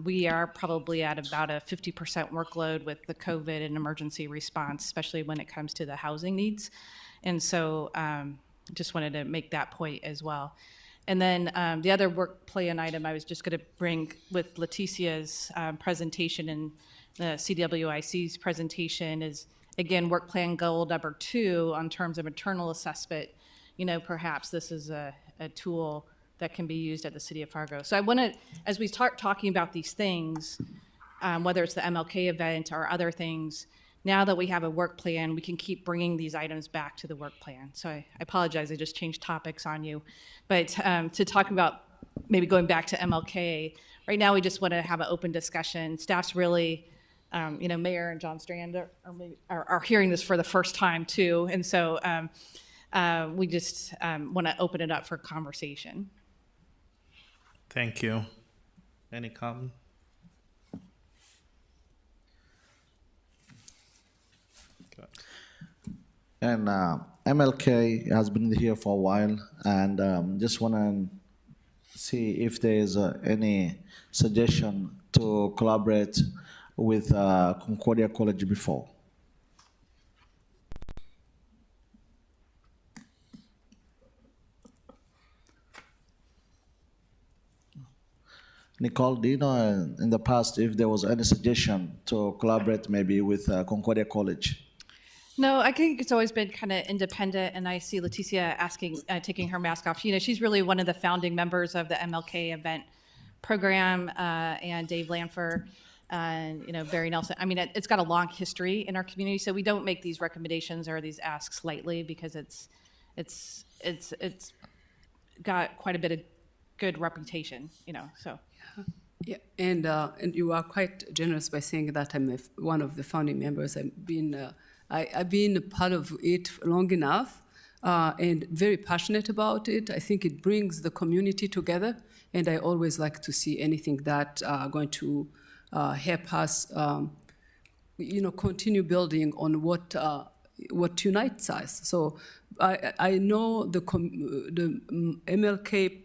we are probably at about a 50% workload with the COVID and emergency response, especially when it comes to the housing needs. And so just wanted to make that point as well. And then the other work plan item I was just going to bring with Leticia's presentation and the CWIC's presentation is, again, work plan goal number 2 on terms of internal assessment. Perhaps this is a tool that can be used at the City of Fargo. So I want to, as we start talking about these things, whether it's the MLK event or other things, now that we have a work plan, we can keep bringing these items back to the work plan. So I apologize, I just changed topics on you. But to talk about maybe going back to MLK, right now we just want to have an open discussion. Staff's really, Mayor and John Strand are hearing this for the first time too. And so we just want to open it up for conversation. Thank you. Any comment? And MLK has been here for a while, and just want to see if there is any suggestion to collaborate with Concordia College before. Nicole, do you know in the past if there was any suggestion to collaborate maybe with Concordia College? No, I think it's always been kind of independent, and I see Leticia asking, taking her mask off. You know, she's really one of the founding members of the MLK Event program, and Dave Lanfer, and you know Barry Nelson. I mean, it's got a long history in our community, so we don't make these recommendations or these asks lightly because it's got quite a bit of good reputation. You know, so. Yeah, and you are quite generous by saying that I'm one of the founding members. I've been a part of it long enough and very passionate about it. I think it brings the community together, and I always like to see anything that going to help us, continue building on what unites us. So I know the MLK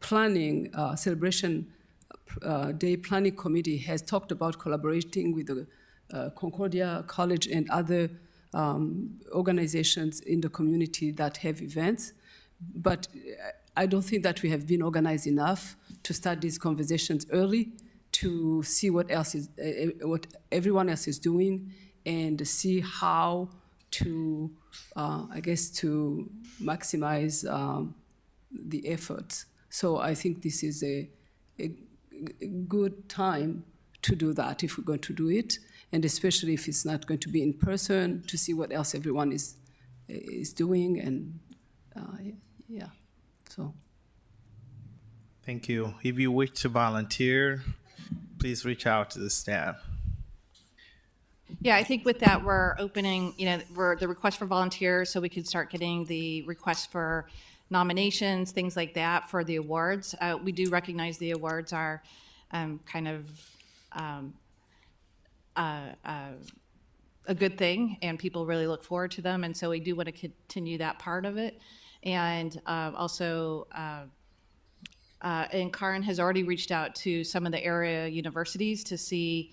planning celebration Day Planning Committee has talked about collaborating with the Concordia College and other organizations in the community that have events. But I don't think that we have been organized enough to start these conversations early to see what everyone else is doing and see how to, to maximize the efforts. So I think this is a good time to do that if we're going to do it, and especially if it's not going to be in person, to see what else everyone is doing, and yeah, so. Thank you. If you wish to volunteer, please reach out to the staff. Yeah, I think with that, we're opening, we're the request for volunteers, so we can start getting the requests for nominations, things like that for the awards. We do recognize the awards are kind of a good thing, and people really look forward to them, and so we do want to continue that part of it. And also, and Karin has already reached out to some of the area universities to see,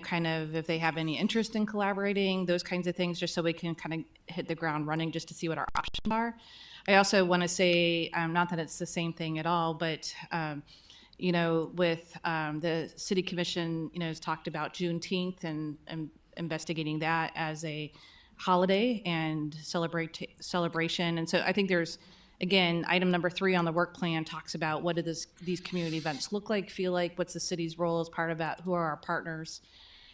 kind of if they have any interest in collaborating, those kinds of things, just so we can kind of hit the ground running, just to see what our options are. I also want to say, not that it's the same thing at all, but with the city commission, has talked about Juneteenth and investigating that as a holiday and celebration. And so I think there's, again, item number 3 on the work plan talks about what do these community events look like, feel like, what's the city's role as part of that, who are our partners,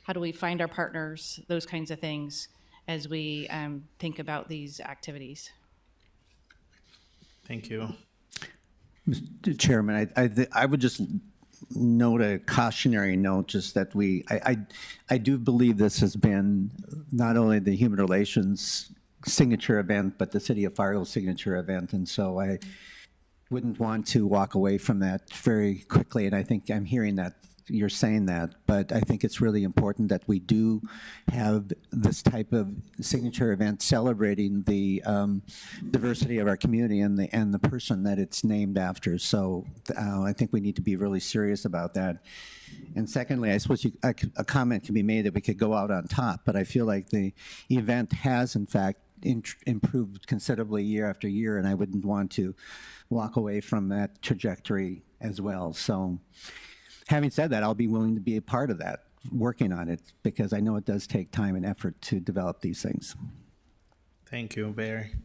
how do we find our partners, those kinds of things as we think about these activities. Thank you. Mr. Chairman, I would just note a cautionary note, just that I do believe this has been not only the Human Relations signature event, but the City of Fargo signature event, and so I wouldn't want to walk away from that very quickly, and I think I'm hearing that you're saying that, but I think it's really important that we do have this type of signature event celebrating the diversity of our community and the person that it's named after. So I think we need to be really serious about that. And secondly, I suppose a comment can be made that we could go out on top, but I feel like the event has, in fact, improved considerably year after year, and I wouldn't want to walk away from that trajectory as well. So having said that, I'll be willing to be a part of that, working on it, because I know it does take time and effort to develop these things. Thank you, Barry.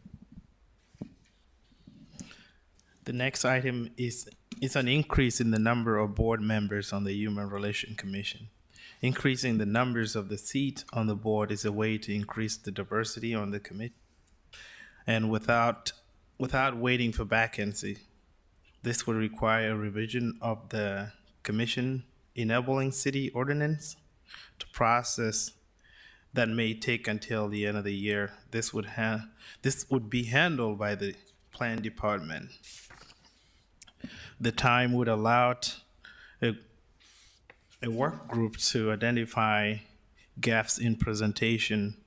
The next item is an increase in the number of board members on the Human Relations Commission. Increasing the numbers of the seats on the board is a way to increase the diversity on the committee. And without waiting for vacancy, this would require a revision of the commission enabling city ordinance to process that may take until the end of the year. This would be handled by the plan department. The time would allow a work group to identify gaps in presentation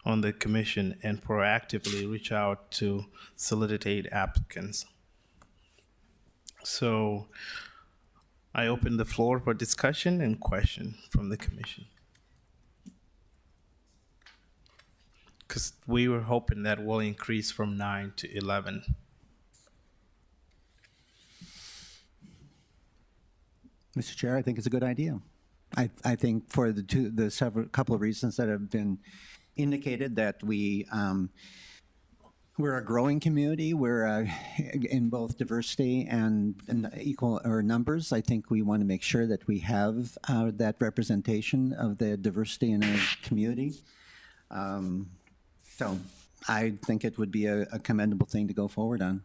on the commission and proactively reach out to solicit applicants. So I open the floor for discussion and question from the commission. Because we were hoping that will increase from 9 to 11. Mr. Chair, I think it's a good idea. I think for the couple of reasons that have been indicated, that we're a growing community. We're in both diversity and equal or numbers. I think we want to make sure that we have that representation of the diversity in our community. So I think it would be a commendable thing to go forward on.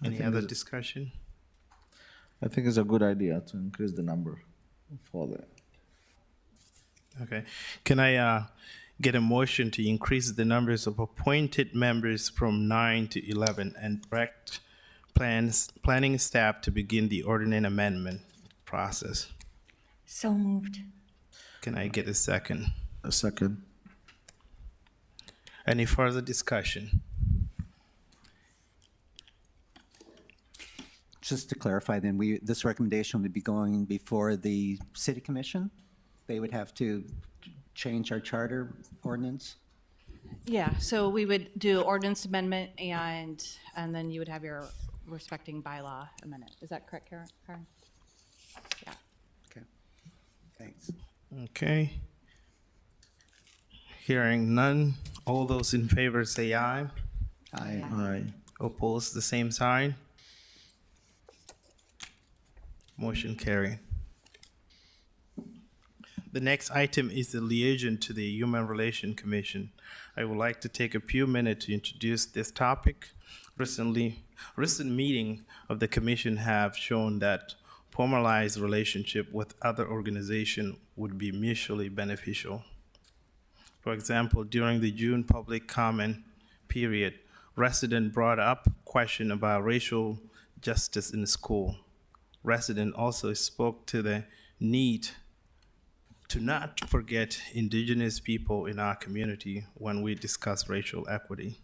Any other discussion? I think it's a good idea to increase the number for that. Okay. Can I get a motion to increase the numbers of appointed members from 9 to 11 and direct planning staff to begin the ordinance amendment process? So moved. Can I get a second? A second. Any further discussion? Just to clarify, then, this recommendation would be going before the city commission? They would have to change our charter ordinance? Yeah, so we would do ordinance amendment and then you would have your respecting bylaw amendment. Is that correct, Karen? Yeah. Okay, thanks. Okay. Hearing none, all those in favor say aye. Aye. Aye. Oppose the same sign. Motion carried. The next item is the liaison to the Human Relations Commission. I would like to take a few minutes to introduce this topic. Recent meetings of the commission have shown that formalized relationship with other organizations would be mutually beneficial. For example, during the June public comment period, residents brought up question about racial justice in the school. Resident also spoke to the need to not forget indigenous people in our community when we discuss racial equity.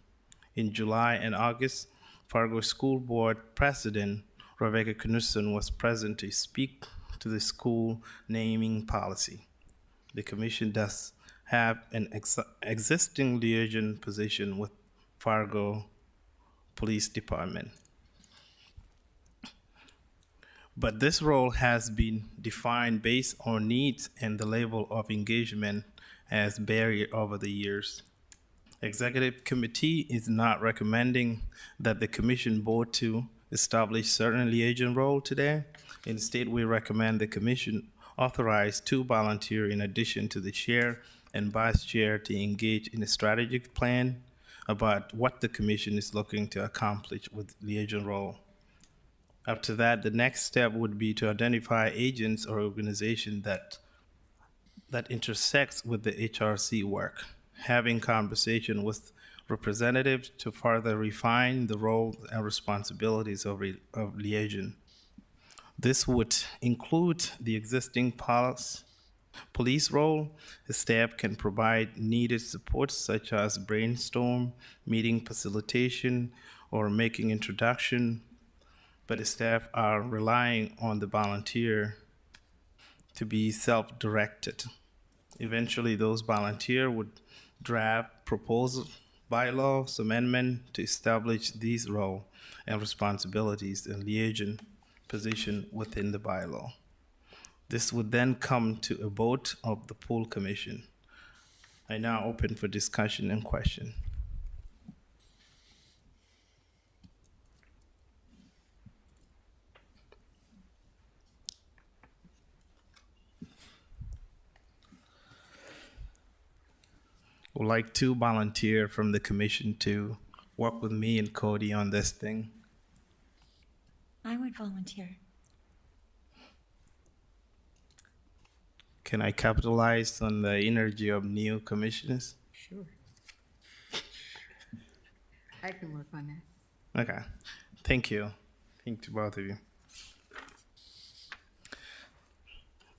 In July and August, Fargo School Board President Rebecca Knudsen was present to speak to the school naming policy. The commission does have an existing liaison position with Fargo Police Department. But this role has been defined based on needs and the level of engagement has varied over the years. Executive Committee is not recommending that the Commission board to establish certain liaison role today. Instead, we recommend the Commission authorize 2 volunteers in addition to the chair and vice chair to engage in a strategic plan about what the Commission is looking to accomplish with liaison role. After that, the next step would be to identify agents or organizations that intersects with the HRC work, having conversation with representatives to further refine the roles and responsibilities of liaison. This would include the existing police role. The staff can provide needed support such as brainstorm, meeting facilitation, or making introduction, but the staff are relying on the volunteer to be self-directed. Eventually, those volunteers would draft proposal bylaws amendment to establish these roles and responsibilities and liaison position within the bylaw. This would then come to a vote of the full commission. I now open for discussion and question. Would like to volunteer from the commission to work with me and Cody on this thing. I would volunteer. Can I capitalize on the energy of new commissioners? Sure. I can work on that. Okay, thank you. Thank you both of you.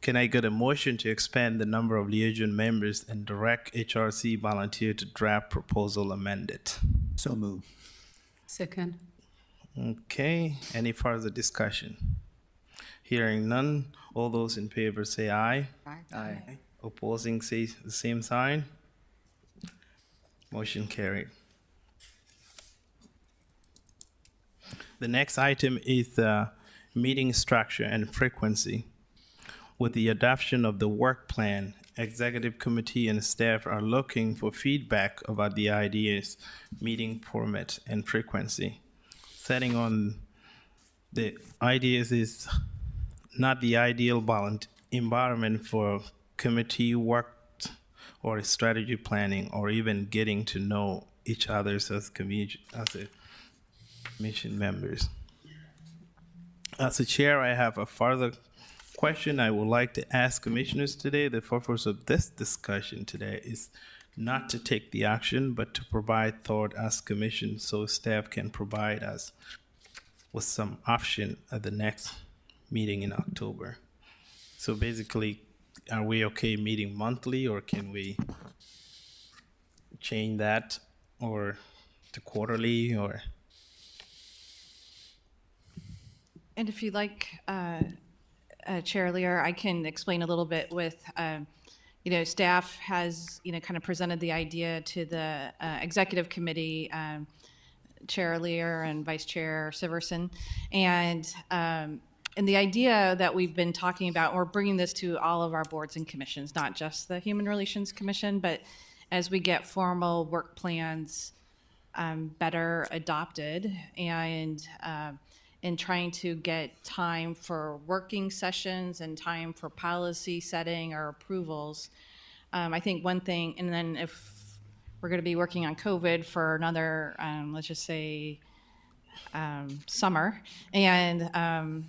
Can I get a motion to expand the number of liaison members and direct HRC volunteer to draft proposal amended? So move. Second. Okay, any further discussion? Hearing none, all those in favor say aye. Aye. Opposing say the same sign. Motion carried. The next item is meeting structure and frequency. With the adoption of the work plan, executive committee and staff are looking for feedback about the ideas, meeting format, and frequency. Setting on the ideas is not the ideal environment for committee work or strategy planning, or even getting to know each other as a commission members. As a chair, I have a further question I would like to ask commissioners today. The purpose of this discussion today is not to take the action, but to provide thought as commission so staff can provide us with some option at the next meeting in October. So basically, are we okay meeting monthly, or can we change that or to quarterly, or? And if you'd like, Chair Lear, I can explain a little bit with, staff has, kind of presented the idea to the executive committee, Chair Lear and Vice Chair Siverson. And the idea that we've been talking about, we're bringing this to all of our boards and commissions, not just the Human Relations Commission, but as we get formal work plans better adopted and trying to get time for working sessions and time for policy setting or approvals. I think one thing, and then if we're going to be working on COVID for another, let's just say, summer, and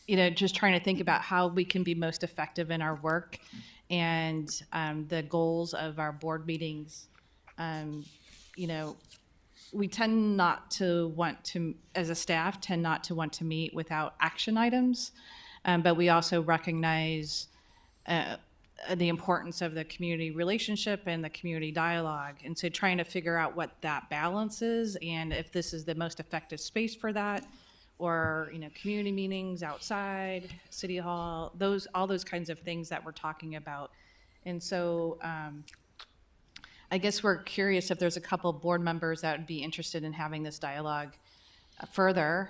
just trying to think about how we can be most effective in our work and the goals of our board meetings. We tend not to want to, as a staff, tend not to want to meet without action items, but we also recognize the importance of the community relationship and the community dialogue. And so trying to figure out what that balance is and if this is the most effective space for that, or community meetings outside, city hall, all those kinds of things that we're talking about. And so I guess we're curious if there's a couple of board members that would be interested in having this dialogue further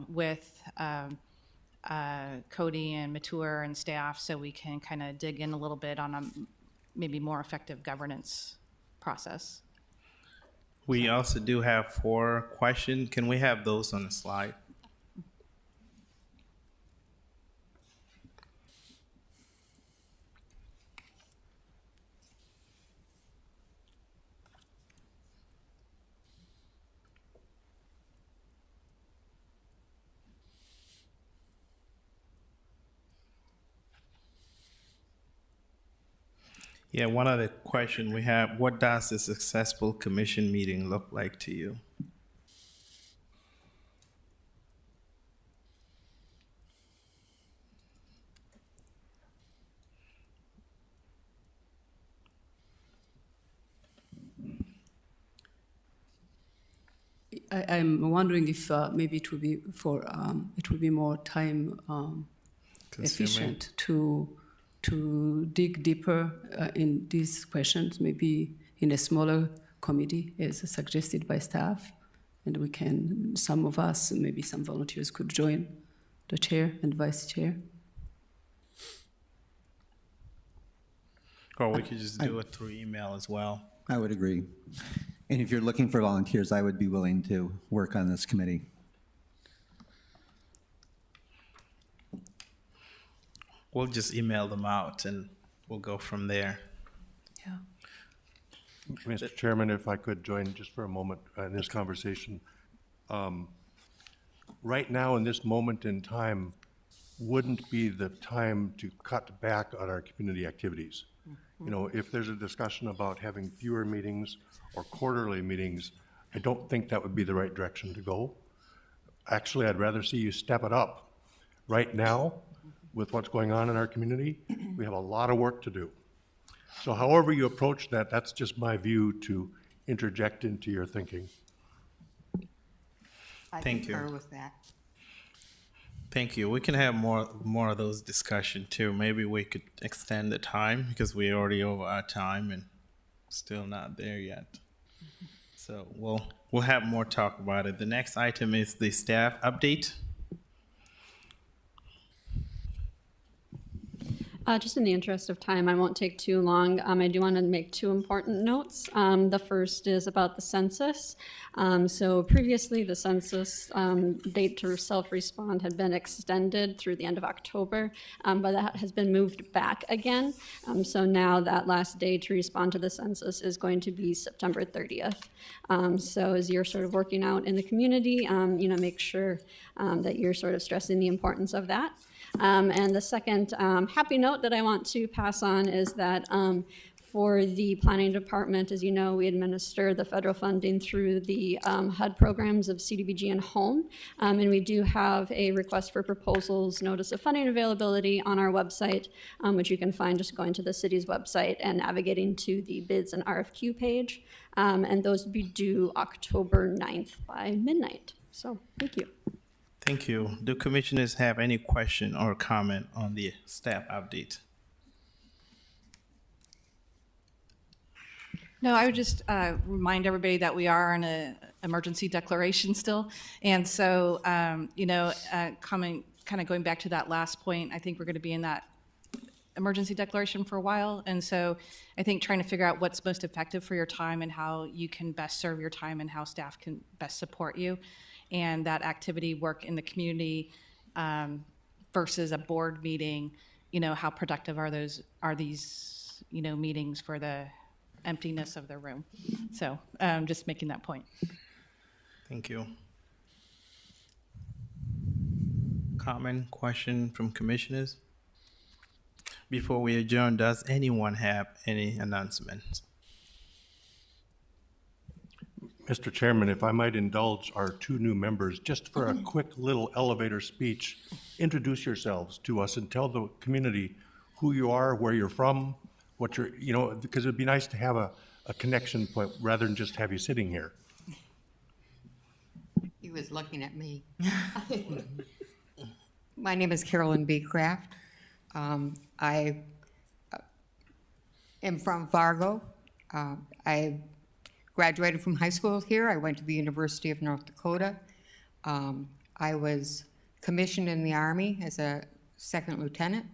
with Cody and Mature and staff, so we can kind of dig in a little bit on a maybe more effective governance process. We also do have 4 questions. Can we have those on the slide? Yeah, one other question we have, what does a successful commission meeting look like to you? I'm wondering if maybe it would be more time efficient to dig deeper in these questions, maybe in a smaller committee as suggested by staff, and some of us, maybe some volunteers could join the chair and vice chair. Or we could just do it through email as well. I would agree. And if you're looking for volunteers, I would be willing to work on this committee. We'll just email them out and we'll go from there. Yeah. Mr. Chairman, if I could join just for a moment in this conversation. Right now, in this moment in time, wouldn't be the time to cut back on our community activities. If there's a discussion about having fewer meetings or quarterly meetings, I don't think that would be the right direction to go. Actually, I'd rather see you step it up. Right now, with what's going on in our community. We have a lot of work to do. So however you approach that, that's just my view to interject into your thinking. I Thank you. concur with that. Thank you. We can have more of those discussion too. Maybe we could extend the time because we're already over our time and still not there yet. So we'll have more talk about it. The next item is the staff update. Just in the interest of time, I won't take too long. I do want to make two important notes. The first is about the census. So previously, the census date to self-respond had been extended through the end of October, but that has been moved back again. So now that last day to respond to the census is going to be September 30th. So as you're sort of working out in the community, make sure that you're sort of stressing the importance of that. And the second happy note that I want to pass on is that for the planning department, as you know, we administer the federal funding through the HUD programs of CDBG and Home. And we do have a request for proposals, notice of funding availability on our website, which you can find just going to the city's website and navigating to the bids and RFQ page. And those will be due October 9th by midnight. So thank you. Thank you. Do commissioners have any question or comment on the staff update? No, I would just remind everybody that we are in an emergency declaration still. And so, going back to that last point, I think we're going to be in that emergency declaration for a while. And so I think trying to figure out what's most effective for your time and how you can best serve your time and how staff can best support you. And that activity work in the community versus a board meeting, how productive are these meetings for the emptiness of the room. So just making that point. Thank you. Comment, question from commissioners? Before we adjourn, does anyone have any announcements? Mr. Chairman, if I might indulge our two new members, just for a quick little elevator speech, introduce yourselves to us and tell the community who you are, where you're from, what you're, because it'd be nice to have a connection point rather than just have you sitting here. He was looking at me. My name is Carolyn B. Kraft. I am from Fargo. I graduated from high school here. I went to the University of North Dakota. I was commissioned in the Army as a second lieutenant.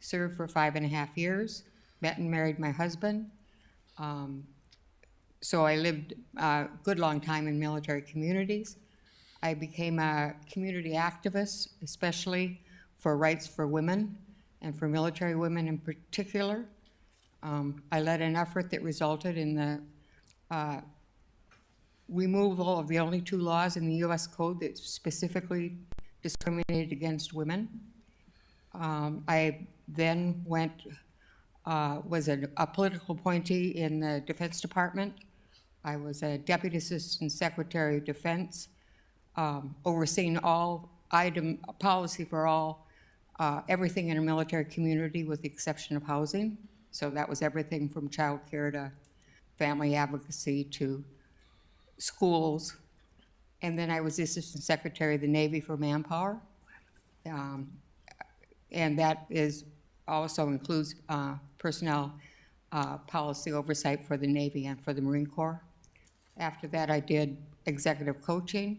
Served for 5.5 years. Met and married my husband. So I lived a good long time in military communities. I became a community activist, especially for rights for women and for military women in particular. I led an effort that resulted in the removal of the only 2 laws in the U.S. Code that specifically discriminated against women. I then was a political appointee in the Defense Department. I was a Deputy Assistant Secretary of Defense, overseeing all policy for all, everything in a military community with the exception of housing. So that was everything from child care to family advocacy to schools. And then I was the Assistant Secretary of the Navy for Manpower. And that also includes personnel policy oversight for the Navy and for the Marine Corps. After that, I did executive coaching.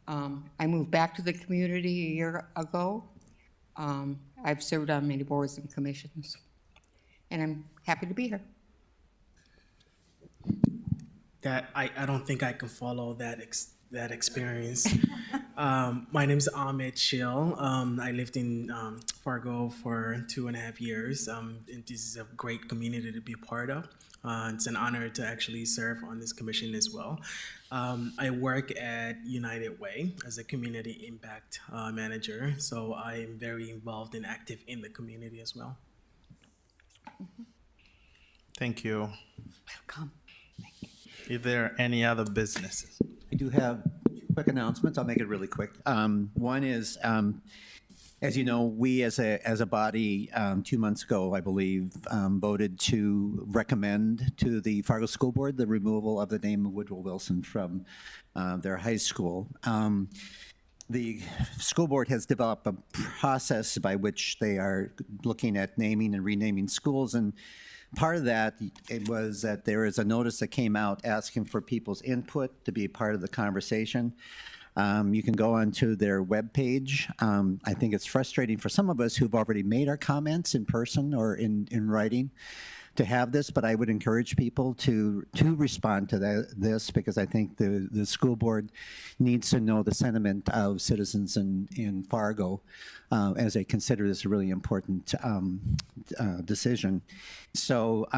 I moved back to the community a year ago. I've served on many boards and commissions, and I'm happy to be here. That I don't think I can follow that experience. My name is Ahmed Shil. I lived in Fargo for 2.5 years. And this is a great community to be a part of. It's an honor to actually serve on this commission as well. I work at United Way as a community impact manager, so I am very involved and active in the community as well. Thank you. Welcome. Is there any other businesses? I do have quick announcements. I'll make it really quick. One is As you know, we as a body, 2 months ago, I believe, voted to recommend to the Fargo School Board the removal of the name of Woodrow Wilson from their high school. The school board has developed a process by which they are looking at naming and renaming schools, and part of that it was that there is a notice that came out asking for people's input to be part of the conversation. You can go onto their webpage. I think it's frustrating for some of us who've already made our comments in person or in writing to have this, but I would encourage people to respond to this, because I think the school board needs to know the sentiment of citizens in Fargo as they consider this a really important decision. So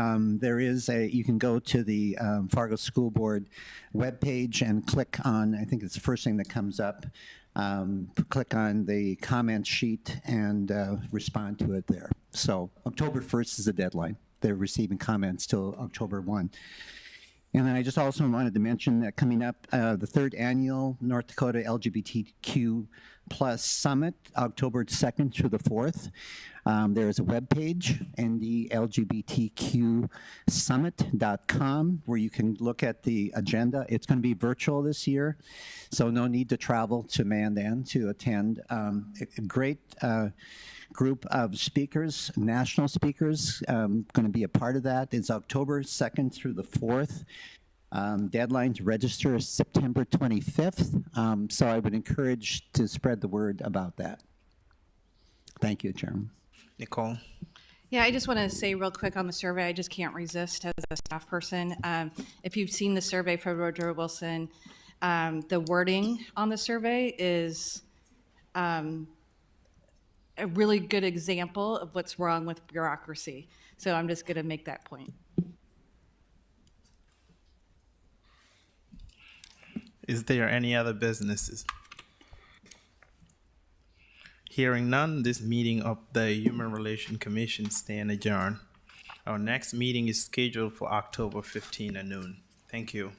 there is you can go to the Fargo School Board webpage and click on, I think it's the first thing that comes up, click on the comment sheet and respond to it there. So October 1st is the deadline. They're receiving comments till October 1. And then I just also wanted to mention that coming up, the 3rd annual North Dakota LGBTQ Plus Summit, October 2nd through the 4th. There is a webpage, ndlgbtqsummit.com, where you can look at the agenda. It's going to be virtual this year, so no need to travel to Mandan to attend. A great group of speakers, national speakers, going to be a part of that. It's October 2nd through the 4th. Deadline to register is September 25th, so I would encourage to spread the word about that. Thank you, Chairman. Nicole? Yeah, I just want to say real quick on the survey, I just can't resist as a staff person. If you've seen the survey for Woodrow Wilson, the wording on the survey is a really good example of what's wrong with bureaucracy. So I'm just going to make that point. Is there any other businesses? Hearing none, this meeting of the Human Relations Commission stand adjourned. Our next meeting is scheduled for October 15 at noon. Thank you.